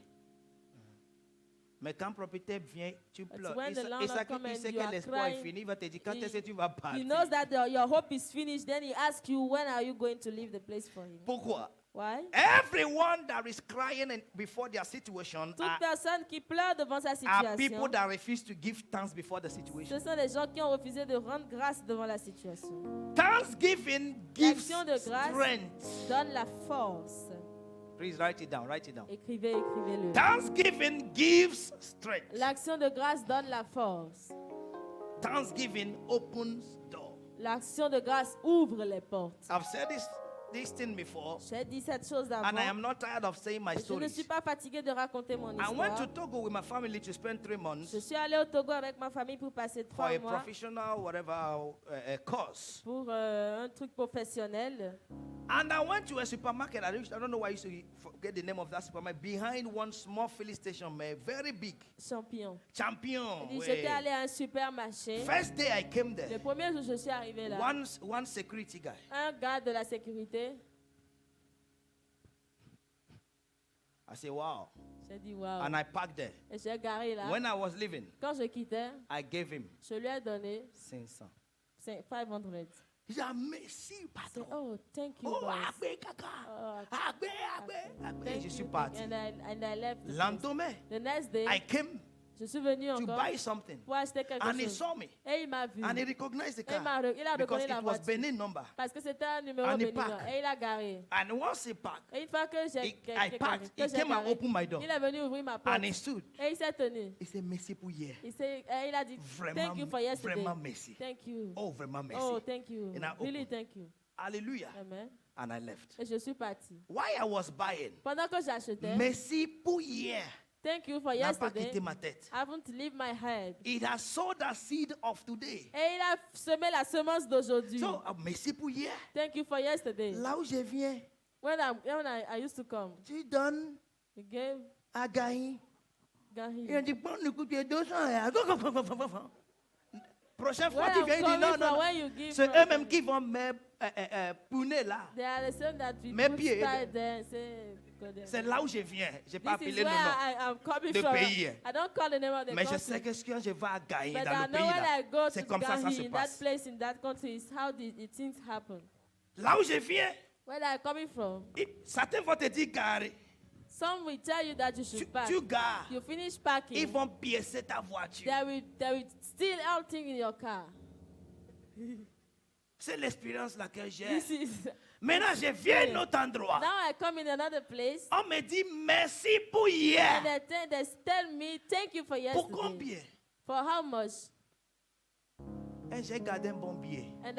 A: Mais quand le propriétaire vient, tu pleures.
B: when
A: Il
B: the
A: sait-
B: landlord
A: il sait
B: comes
A: que, il
B: and
A: sait
B: you
A: que
B: are
A: l'espoir est
B: crying,
A: fini. Il va te dire quand
B: he-
A: est-ce que tu vas partir.
B: He knows that your hope is finished. Then he asks you, when are you going to leave the place for him?
A: Pourquoi?
B: Why?
A: Everyone that is crying before their situation
B: Toute personne qui pleure devant sa
A: are people
B: situation,
A: that refuse to give thanks before the situation.
B: ce sont les gens qui ont refusé de rendre grâce devant la situation.
A: Thanksgiving gives
B: L'action de grâce
A: strength.
B: donne la force.
A: Please write it down. Write it down.
B: Écrivez-le.
A: Thanksgiving gives strength.
B: L'action de grâce donne la force.
A: Thanksgiving opens door.
B: L'action de grâce ouvre les portes.
A: I've said this thing before,
B: J'ai dit cette chose
A: and I
B: d'avant.
A: am not tired of saying my
B: Je ne
A: stories.
B: suis pas fatigué de raconter mon
A: I went to
B: histoire.
A: Togo with my family to spend 3 months
B: Je suis allé au Togo avec ma famille pour passer
A: for
B: 3
A: a
B: mois
A: professional whatever course.
B: pour un truc professionnel.
A: And I went to a supermarket. I don't know why I used to forget the name of that supermarket. Behind one small filling station, very big.
B: Champion.
A: Champion.
B: Il dit,
A: ouais.
B: j'étais allé à un supermarché.
A: First day I came
B: Le
A: there,
B: premier jour, je suis arrivé là.
A: one security guy.
B: Un gars de la sécurité.
A: I said, wow.
B: J'ai dit, waouh.
A: And I parked there.
B: Et j'ai garé là.
A: When I was leaving,
B: Quand je quittais,
A: I gave him
B: je lui ai donné
A: 500.
B: 500.
A: He said, merci,
B: C'est,
A: patron.
B: oh, thank you,
A: Oh,
B: boss.
A: agbe, kaka.
B: Oh,
A: Agbe.
B: thank
A: Je suis
B: you.
A: parti.
B: And I left. the place.
A: Lendemain,
B: The next day,
A: I came
B: je suis venu
A: to
B: encore
A: buy something.
B: pour acheter quelque
A: And he
B: chose.
A: saw me.
B: Et il m'a vu.
A: And he recognized the
B: Il
A: car.
B: a
A: Because
B: reconnu
A: it
B: la
A: was
B: voiture.
A: Benin number.
B: Parce que c'était un numéro
A: And he
B: béninois.
A: parked.
B: Et il a garé.
A: And once he parked,
B: Et une fois que j'ai
A: I parked. He came and opened my door.
B: il est venu ouvrir ma porte.
A: And he stood.
B: Et il s'est tenu.
A: He said, merci pour hier.
B: Il a dit,
A: Vraiment,
B: thank you for yesterday.
A: vraiment merci.
B: Thank you.
A: Oh, vraiment merci.
B: Oh, thank you.
A: And I
B: Really,
A: opened.
B: thank you.
A: Hallelujah.
B: Amen.
A: And I left.
B: Et je suis parti.
A: Why I was buying?
B: Pendant que j'achetais,
A: Merci pour hier.
B: thank you for
A: N'a pas
B: yesterday.
A: quitté ma tête.
B: I haven't leave my head.
A: It has sowed the seed of today.
B: Et il a semé la semence d'aujourd'hui.
A: So, merci pour hier.
B: Thank you for yesterday.
A: Là où je viens,
B: When I used to come,
A: tu donnes
B: he gave
A: à Gaï.
B: Gahi.
A: Il dit, bon, nous coûte 200. Prochaine fois,
B: Where
A: tu
B: I'm
A: viens, il dit,
B: coming
A: non,
B: from,
A: non.
B: when you give
A: C'est
B: from-
A: eux-mêmes qui vont me pouner là.
B: They are the same that we
A: Mes
B: put
A: pieds.
B: style there and say, go there.
A: C'est là où je viens. Je n'ai pas
B: This is
A: appelé le
B: where
A: nom.
B: I'm coming
A: de
B: from.
A: pays.
B: I don't call the name of the
A: Mais je
B: country.
A: sais que quand je vais à Gaï,
B: But
A: dans
B: I
A: le
B: know
A: pays
B: when
A: là,
B: I go
A: c'est
B: to
A: comme ça ça
B: Gahi,
A: se
B: in that
A: passe.
B: place, in that country, is how the things happen.
A: Là où je viens,
B: Where I'm coming from,
A: certains vont te dire carré.
B: some will tell you that you should park.
A: Tu gares.
B: You finish parking,
A: Ils vont piécer ta voiture.
B: they will steal everything in your car.
A: C'est l'expérience laquelle j'ai.
B: This is
A: Maintenant, je viens à un autre endroit.
B: now I come in another place,
A: On me dit merci pour
B: and
A: hier.
B: they tell me, thank you for
A: Pour
B: yesterday.
A: combien?
B: For how much?
A: Et j'ai gardé un bon billet.
B: And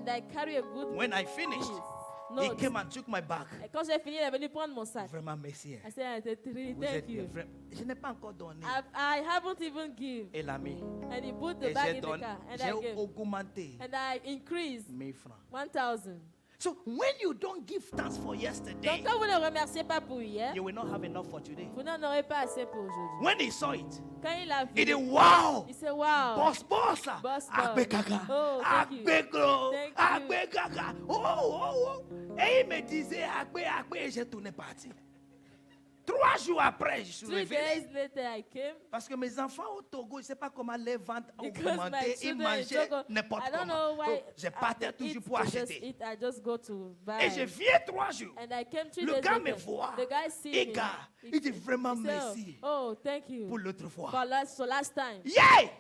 B: I carry a good
A: When I finished,
B: piece.
A: he
B: Note.
A: came and took my bag.
B: Et quand j'ai fini, il est venu prendre mon sac.
A: Vraiment merci. hein.
B: I said, really,
A: Vous
B: thank
A: êtes
B: you.
A: Je n'ai pas encore donné.
B: I haven't even give.
A: Et l'ami.
B: And he put the
A: Et
B: bag
A: j'ai
B: in the
A: donné.
B: car. And
A: J'ai
B: I gave.
A: augmenté
B: And I increased
A: 1000 francs.
B: 1,000.
A: So when you don't give thanks for yesterday,
B: Donc quand vous ne remerciez pas pour hier,
A: you will not have enough for today.
B: vous n'en aurez pas assez pour aujourd'hui.
A: When he saw it,
B: Quand il a vu,
A: he did wow.
B: il s'est wow.
A: Boss.
B: Boss.
A: Agbe kaka.
B: Oh, thank you.
A: Agbe gros.
B: Thank you.
A: Agbe kaka. Oh. Et il me disait Agbe, et j'ai tourné parti. 3 jours après, je suis
B: 2
A: réveillé.
B: days later I came.
A: Parce que mes enfants au Togo, je ne sais pas comment les ventes ont
B: Because my
A: augmenté. Ils
B: children in
A: mangeaient
B: Togo,
A: n'importe
B: I don't
A: comment.
B: know why
A: Donc, je partais toujours pour
B: to just
A: acheter.
B: eat, I just go to buy.
A: Et je viens 3 jours.
B: And I came 3
A: Le
B: days
A: gars me
B: later.
A: voit.
B: The guy see
A: Et
B: me.
A: gars, il dit vraiment
B: He said,
A: merci
B: oh, thank you.
A: pour l'autre fois.
B: For last time.
A: Yeah!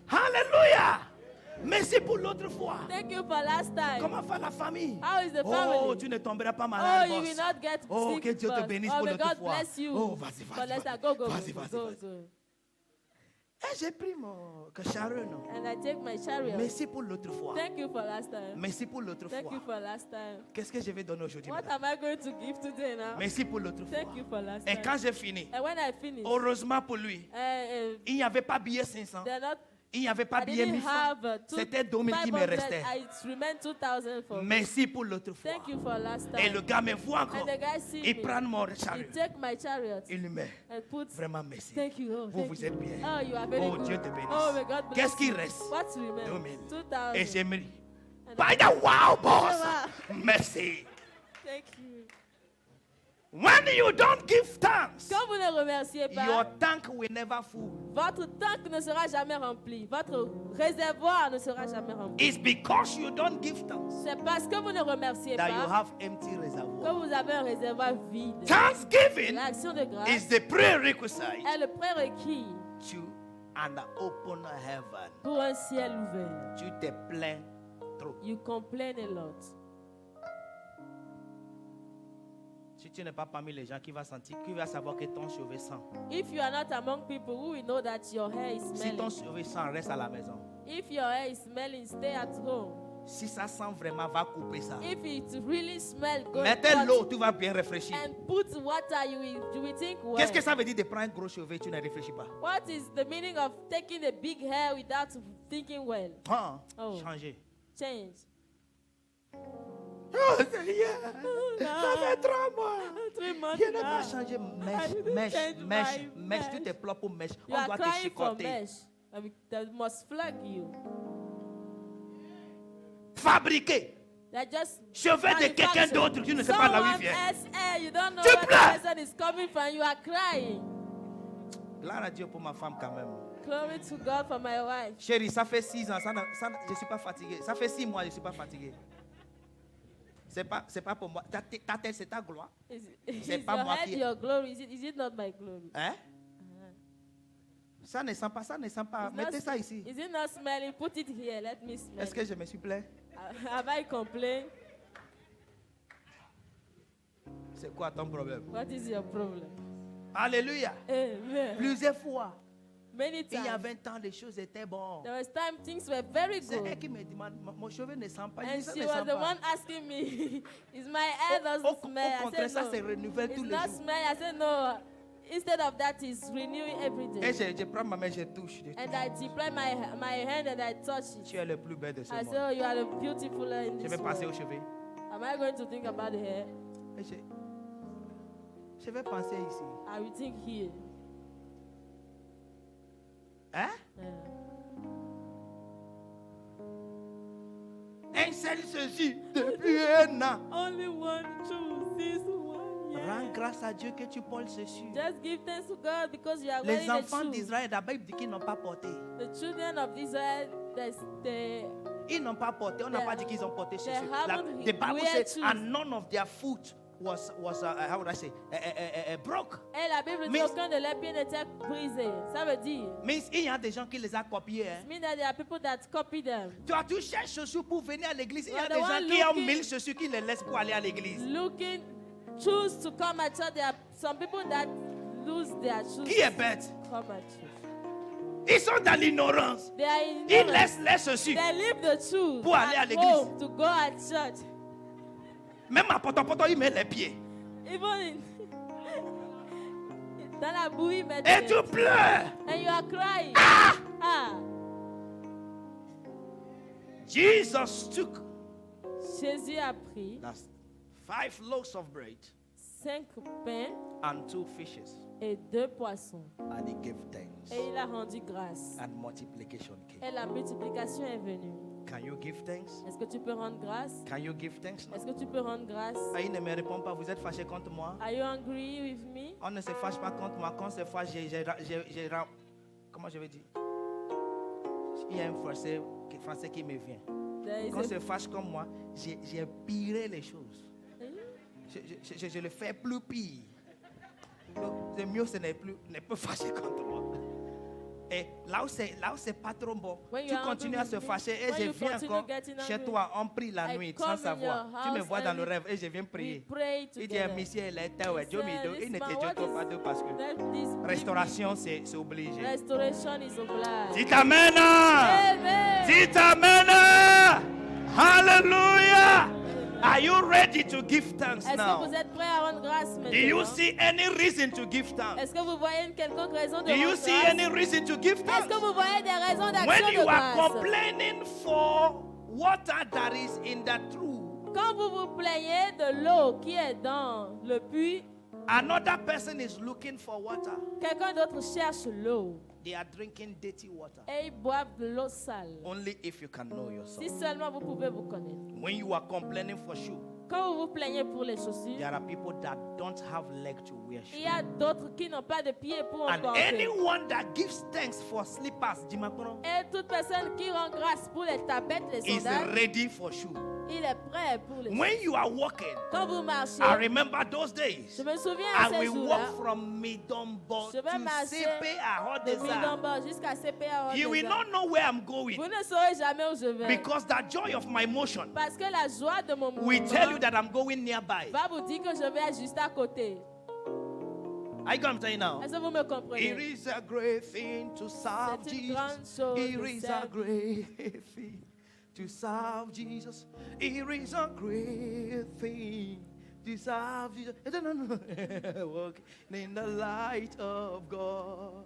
A: Hallelujah! Merci pour l'autre fois.
B: Thank you for last time.
A: Comment va la famille?
B: How is the
A: Oh,
B: family?
A: tu ne tomberas pas
B: Oh,
A: malade,
B: you
A: boss.
B: will not get
A: Oh,
B: sick.
A: que Dieu te
B: boss.
A: bénisse
B: Oh,
A: pour
B: may
A: l'autre
B: God
A: fois.
B: bless you.
A: Oh, vas-y.
B: For last time. Go.
A: Vas-y. Et j'ai pris mon chariot.
B: And I take my chariot.
A: Merci pour l'autre fois.
B: Thank you for last time.
A: Merci pour l'autre
B: Thank you
A: fois.
B: for last time.
A: Qu'est-ce que je vais donner aujourd'hui?
B: What
A: madame?
B: am I going to give today now?
A: Merci pour l'autre fois.
B: Thank you for last
A: Et
B: time.
A: quand j'ai fini,
B: And when I finish,
A: heureusement pour lui, il n'y avait pas billet 500.
B: they're not.
A: Il n'y avait pas
B: I
A: billet
B: didn't
A: 1000 francs.
B: have
A: C'était 2000 qui me
B: 500.
A: restait.
B: I remained 2,000 for me.
A: Merci pour l'autre fois.
B: Thank you for last
A: Et le
B: time.
A: gars me voit encore.
B: And the guy see
A: Il
B: me.
A: prend mon
B: He
A: chariot.
B: take my chariot
A: Il lui met.
B: and put.
A: Vraiment merci.
B: Thank you. Oh,
A: Vous,
B: thank
A: vous
B: you.
A: êtes bien.
B: Oh, you are very
A: Oh,
B: good.
A: Dieu te bénisse.
B: Oh, may God bless
A: Qu'est-ce qui
B: you.
A: reste?
B: What remains?
A: 2000.
B: 2,000.
A: Et j'ai mis.
B: And
A: By the wow, boss.
B: Wow.
A: Merci.
B: Thank you.
A: When you don't give thanks,
B: Quand vous ne remerciez pas,
A: your tank will never full.
B: votre tank ne sera jamais rempli. Votre réservoir ne sera jamais rempli.
A: It's because you don't give thanks
B: C'est parce que vous ne remerciez
A: that you
B: pas
A: have empty
B: que
A: reservoir.
B: vous avez un réservoir vide.
A: Thanksgiving
B: L'action de grâce
A: is the prerequisite
B: est le prérequis
A: to an open heaven.
B: pour un ciel ouvert.
A: Tu te plains trop.
B: You complain a lot.
A: Si tu n'es pas parmi les gens qui va sentir, qui va savoir que ton cheveu sent.
B: If you are not among people who will know that your hair is
A: Si ton
B: smelling.
A: cheveu sent, reste à la maison.
B: If your hair is smelling, stay at home.
A: Si ça sent vraiment, va couper ça.
B: If it really smells, go
A: Mettez
B: cut
A: l'eau, tu vas bien réfléchir.
B: and put water. You will think well.
A: Qu'est-ce que ça veut dire de prendre un gros cheveu et tu ne réfléchis pas?
B: What is the meaning of taking a big hair without thinking well?
A: Hein?
B: Oh.
A: Changer.
B: Change.
A: Oh Seigneur, ça fait 3 mois.
B: 3 months
A: Je n'ai
B: now.
A: pas changé
B: I didn't
A: mèche,
B: change
A: mèche.
B: my
A: Tu te
B: mesh.
A: pleures pour mèche.
B: You
A: On
B: are
A: doit te
B: crying for
A: chicoter.
B: mesh. They must flog you.
A: Fabriquer.
B: They just
A: Cheveux de quelqu'un
B: manufacture.
A: d'autre, tu ne sais pas là où il
B: Someone
A: vient.
B: else's hair, you don't know
A: Tu
B: where the
A: pleures.
B: person is coming from. You are crying.
A: Gloire à Dieu pour ma femme quand même.
B: Glory to God for my wife.
A: Chérie, ça fait 6 ans, je ne suis pas fatigué. Ça fait 6 mois, je ne suis pas fatigué. C'est pas pour moi. Ta tête, c'est ta gloire. C'est
B: Is
A: pas
B: your
A: moi
B: head
A: qui-
B: your glory? Is it not my glory?
A: Hein? Ça ne sent pas, ça ne sent pas.
B: It's
A: Mettez
B: not-
A: ça ici.
B: Is it not smelling? Put it here. Let me smell.
A: Est-ce que je me suis plaint?
B: Have I complained?
A: C'est quoi ton problème?
B: What is your problem?
A: Alléluia.
B: Amen.
A: Plusieurs fois,
B: Many
A: il y a
B: times.
A: 20 ans, les choses étaient bonnes.
B: There was time things were very
A: C'est elle
B: good.
A: qui me demande, mon cheveu ne sent pas. Je
B: And
A: dis, ça
B: she
A: ne
B: was
A: sent
B: the
A: pas.
B: one asking me, is my hair doesn't
A: Au
B: smell? I
A: contraire, ça se
B: said no.
A: renouvelle
B: It's
A: tous les
B: not
A: jours.
B: smell. I said no. Instead of that, it's renewing every
A: Et
B: day.
A: je prends ma main, je touche. je
B: And
A: touche.
B: I deploy my hand and I touch
A: Tu
B: it.
A: es le plus bel de ce
B: I
A: monde.
B: say, oh, you are the beautiful in
A: Je
B: this
A: vais passer aux
B: world.
A: cheveux.
B: Am I going to think about the hair?
A: Et je vais penser ici.
B: I will think here.
A: Hein? Un seul ceci depuis 1 an.
B: Only one choose this one.
A: Rends grâce à Dieu que tu portes ceci.
B: Just give thanks to God because you are
A: Les
B: wearing the
A: enfants
B: shoe.
A: d'Israël, la Bible dit qu'ils n'ont pas porté.
B: The children of Israel, they
A: Ils n'ont pas porté. On n'a
B: They-
A: pas dit qu'ils ont porté ceci.
B: they haven't
A: The Bible
B: wear
A: says,
B: shoes.
A: and none of their foot was how would I say, broke.
B: Et la Bible dit
A: Means-
B: aucun de leurs pieds n'était brisé. Ça veut dire,
A: Mais il y a des gens qui les ont copiés. Hein.
B: it means that there are people that copy them.
A: Toi, tu cherches chaussures pour venir à l'église. Il y a
B: You are
A: des
B: the
A: gens
B: one
A: qui ont
B: looking-
A: 1000 chaussures qui les laissent pour aller à l'église.
B: Looking, choose to come at church. There are some people that lose their shoes.
A: Qui est bête?
B: Come at church.
A: Ils sont dans l'ignorance.
B: They are
A: Ils
B: ignorant.
A: laissent les chaussures.
B: They leave the shoes
A: Pour aller à
B: at
A: l'église.
B: home to go at church.
A: Même à poto, ils mettent les pieds.
B: Even in dans la bouillie, mais
A: Et tu pleures.
B: and you are crying. Ah.
A: Jesus took
B: Jésus a pris
A: that's 5 loaves of bread
B: 5 pains
A: and 2 fishes,
B: et 2 poissons.
A: and he gave thanks,
B: Et il a rendu grâce.
A: and multiplication came.
B: Et la multiplication est venue.
A: Can you give thanks?
B: Est-ce que tu peux rendre grâce?
A: Can you give thanks now?
B: Est-ce que tu peux rendre grâce?
A: Ah, il ne me répond pas, vous êtes fâché contre moi?
B: Are you angry with me?
A: On ne se fâche pas contre moi. Quand on se fâche, comment je vais dire? Il y a un français qui me vient.
B: There is
A: Quand on
B: a-
A: se fâche comme moi, j'ai piré les choses. Je le fais plus pire. Le mieux, ce n'est plus fâcher contre moi. Et là où c'est pas trop bon,
B: When
A: tu
B: you are
A: continues
B: angry
A: à se
B: with me,
A: fâcher et
B: when
A: je
B: you
A: viens
B: continue
A: encore
B: getting
A: chez
B: angry,
A: toi, on prie la
B: I
A: nuit
B: come
A: sans
B: in
A: savoir.
B: your
A: Tu me
B: house
A: vois dans
B: and
A: le rêve et je viens
B: We
A: prier.
B: pray
A: Il dit,
B: together.
A: monsieur, il est ouais,
B: He said,
A: il ne
B: "This
A: te
B: man, what
A: dit pas deux parce que
B: Let this
A: restauration, c'est obligé.
B: restoration is obliged.
A: Dites Amen.
B: Amen.
A: Dites Amen. Hallelujah. Are you ready to give thanks
B: Est-ce que
A: now?
B: vous êtes prêts à rendre grâce
A: Do you
B: maintenant?
A: see any reason to give thanks?
B: Est-ce que vous voyez une quelconque raison de
A: Do you
B: rendre
A: see
B: grâce?
A: any reason to give
B: Est-ce
A: thanks?
B: que vous voyez des raisons
A: When
B: d'action
A: you
B: de
A: are
B: grâce?
A: complaining for water that is in the trough,
B: Quand vous vous plaignez de l'eau qui est dans le puits,
A: another person is looking for water.
B: quelqu'un d'autre cherche l'eau
A: They are drinking dirty water.
B: et ils boivent de l'eau sale.
A: Only if you can know
B: Si
A: yourself.
B: seulement vous pouvez vous connaître.
A: When you are complaining for shoe,
B: Quand vous vous plaignez pour les chaussures,
A: there are people that don't have leg to wear
B: il y
A: shoe.
B: a d'autres qui n'ont pas de pieds pour en
A: And
B: porter.
A: anyone that gives thanks for slippers, Dimakono,
B: Et toute personne qui rend grâce pour les tapettes, les
A: is
B: sandales,
A: ready for shoe.
B: il est prêt pour les
A: When you are walking,
B: Quand vous marchez,
A: I remember those days.
B: je me souviens à
A: And
B: ces
A: we
B: jours-là,
A: walk from Midombo
B: je vais
A: to
B: marcher
A: CPA
B: de
A: Hodesa.
B: Midamba jusqu'à CPA.
A: You will not know where I'm going
B: Vous ne saurez jamais où je vais.
A: because the joy of my motion
B: Parce que la joie de mon
A: will tell you
B: mouvement
A: that I'm going nearby.
B: va vous dire que je vais être juste à côté.
A: I come tell you now.
B: Est-ce que vous me
A: It
B: comprenez?
A: is a great thing to serve
B: C'est une
A: Jesus.
B: grande chose
A: It
B: de
A: is a
B: servir.
A: great thing to serve Jesus. It is a great thing to serve Jesus. Walk in the light of God.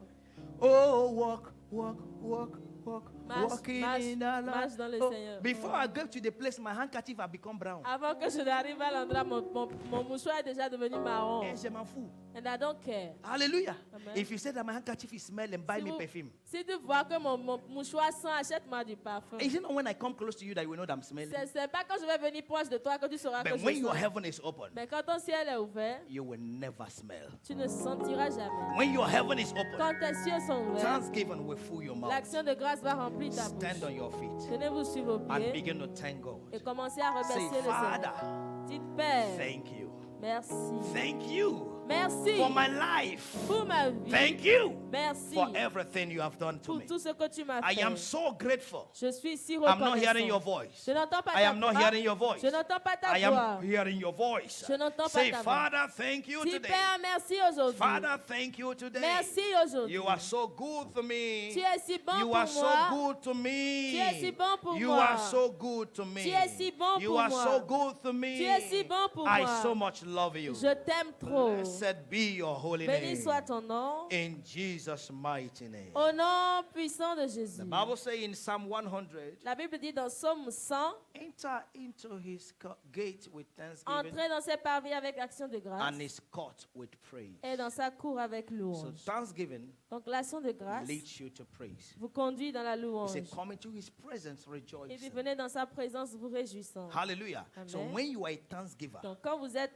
A: Oh, walk, walk, walk, walk.
B: Marche,
A: Walking
B: marche,
A: in the light.
B: marche dans le
A: Oh,
B: Seigneur.
A: before I get to the place, my handkerchief have become brown.
B: Avant que je n'arrive à l'endroit, mon mouchoir est déjà devenu marron.
A: Et je m'en fous.
B: And I don't care.
A: Hallelujah.
B: Amen.
A: If you say that my handkerchief is smelling, buy me perfume.
B: Si tu vois que mon mouchoir sent, achète-moi du parfum.
A: Is it not when I come close to you that you will know that I'm smelling?
B: C'est pas quand je vais venir proche de toi que tu sauras que
A: But
B: je
A: when your
B: sens.
A: heaven is open,
B: Mais quand ton ciel est ouvert,
A: you will never smell.
B: tu ne sentiras jamais.
A: When your heaven is open,
B: Quand tes cieux sont ouverts,
A: thanksgiving will fill your mouth.
B: l'action de grâce va remplir ta
A: Stand on
B: bouche.
A: your feet
B: Tenez-vous sur vos
A: and
B: pieds
A: begin to thank God.
B: et commencez à
A: Say,
B: remercier le
A: Father,
B: Seigneur. Dites Père,
A: thank you.
B: merci.
A: Thank you
B: Merci
A: for my life.
B: pour ma vie.
A: Thank you
B: Merci
A: for everything you have done to
B: pour
A: me.
B: tout ce que tu m'as
A: I
B: fait.
A: am so grateful.
B: Je suis si
A: I'm not hearing your
B: reconnaissant.
A: voice.
B: Je n'entends pas
A: I
B: ta
A: am not
B: voix.
A: hearing your voice.
B: Je n'entends pas ta
A: I
B: voix.
A: am hearing your voice.
B: Je n'entends pas
A: Say,
B: ta voix.
A: Father, thank you
B: Dis
A: today.
B: Père, merci aujourd'hui.
A: Father, thank you today.
B: Merci aujourd'hui.
A: You are so good to me.
B: Tu es si bon
A: You
B: pour
A: are so
B: moi.
A: good to me.
B: Tu es si bon pour
A: You
B: moi.
A: are so good to me.
B: Tu es si bon
A: You
B: pour
A: are
B: moi.
A: so good to me.
B: Tu es si bon pour
A: I
B: moi.
A: so much love you.
B: Je t'aime trop.
A: Blessed be your holy
B: Béni
A: name.
B: soit ton nom.
A: In Jesus' mighty name.
B: Au nom puissant de Jésus.
A: The Bible says in Psalm 100,
B: La Bible dit dans Psaume 100,
A: enter into his gate with thanksgiving
B: entrez dans ses parvis avec action de grâce
A: and his court with praise.
B: et dans sa cour avec
A: So
B: louange.
A: thanksgiving
B: Donc l'action de grâce
A: leads you to praise.
B: vous conduit dans la
A: He
B: louange.
A: said, come into his presence
B: Et puis
A: rejoicing.
B: venez dans sa présence vous réjouissant.
A: Hallelujah. So
B: Amen.
A: when you are a thanksgiver,
B: Donc quand vous êtes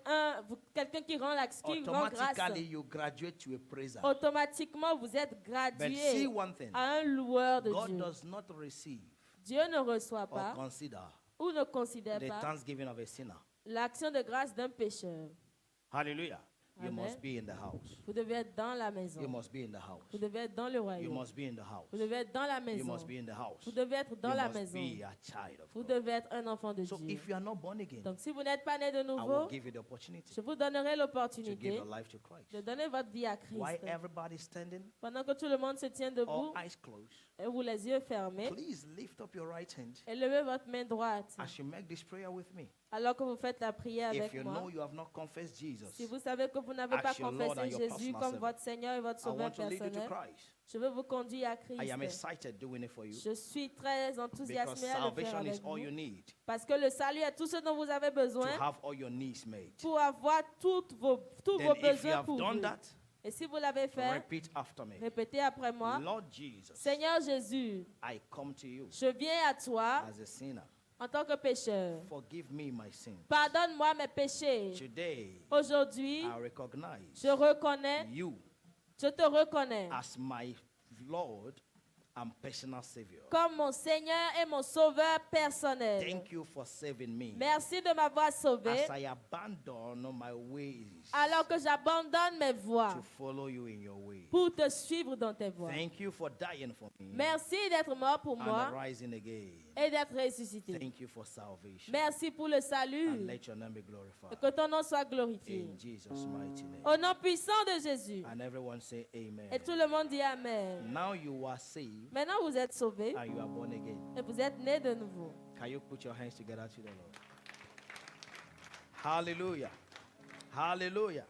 B: quelqu'un qui rend l'action, qui rend grâce,
A: automatically you graduate to a praiser.
B: automatiquement vous êtes
A: But see
B: gradué
A: one thing,
B: à un loueur de
A: God
B: Dieu.
A: does not receive
B: Dieu ne reçoit
A: or
B: pas
A: consider
B: ou ne considère
A: the
B: pas
A: thanksgiving of a sinner.
B: l'action de grâce d'un pécheur.
A: Hallelujah. You
B: Amen.
A: must be in the house.
B: Vous devez être dans la maison.
A: You must be in the house.
B: Vous devez être dans le
A: You
B: royaume.
A: must be in the house.
B: Vous devez être dans la
A: You
B: maison.
A: must be in the house.
B: Vous devez être dans
A: You
B: la
A: must
B: maison.
A: be a child of
B: Vous
A: God.
B: devez être un enfant de
A: So
B: Dieu.
A: if you are not born again,
B: Donc si vous n'êtes pas né de
A: I will
B: nouveau,
A: give you the opportunity
B: je vous donnerai
A: to give
B: l'opportunité
A: your life to Christ.
B: de donner votre vie à Christ.
A: While everybody is standing,
B: Pendant que tout le monde se tient
A: all
B: debout
A: eyes closed,
B: et vous les yeux fermés,
A: please lift up your right hand
B: et levez votre main droite
A: as you make this prayer with me.
B: alors que vous faites la prière
A: If
B: avec
A: you
B: moi.
A: know you have not confessed Jesus,
B: Si vous savez que vous n'avez pas
A: as your Lord
B: confessé
A: and your
B: Jésus
A: personal
B: comme
A: Savior,
B: votre Seigneur et votre
A: I
B: Sauveur
A: want to lead you to
B: personnel,
A: Christ.
B: Je veux vous conduire à
A: I am
B: Christ.
A: excited doing it for you
B: Je suis très
A: because
B: enthousiasmé à le faire
A: salvation is
B: avec
A: all you
B: vous.
A: need
B: Parce que le salut est tout ce dont vous avez
A: to
B: besoin
A: have all your needs made.
B: pour avoir tous vos
A: Then if you
B: besoins
A: have
B: pour
A: done
B: vous.
A: that,
B: Et si vous l'avez fait,
A: repeat after me.
B: répétez après moi.
A: Lord Jesus,
B: Seigneur Jésus,
A: I come to you
B: je viens à toi
A: as a sinner.
B: en tant que pécheur.
A: Forgive me my sins.
B: Pardonne-moi mes péchés.
A: Today,
B: Aujourd'hui,
A: I recognize
B: je reconnais,
A: you
B: je te reconnais
A: as my Lord and personal Savior.
B: comme mon Seigneur et mon Sauveur personnel.
A: Thank you for saving me.
B: Merci de m'avoir sauvé
A: As I abandon my ways
B: alors que j'abandonne mes voies
A: to follow you in your way.
B: pour te suivre dans tes voies.
A: Thank you for dying for me
B: Merci d'être mort pour
A: and
B: moi
A: rising again.
B: et d'être ressuscité.
A: Thank you for salvation.
B: Merci pour le
A: And
B: salut
A: let your name be
B: et
A: glorified.
B: que ton nom soit glorifié.
A: In Jesus' mighty name.
B: Au nom puissant de Jésus.
A: And everyone say amen.
B: Et tout le monde dit Amen.
A: Now you are saved
B: Maintenant, vous êtes sauvés
A: and you are born again.
B: et vous êtes nés de nouveau.
A: Can you put your hands together to the Lord? Hallelujah. Hallelujah.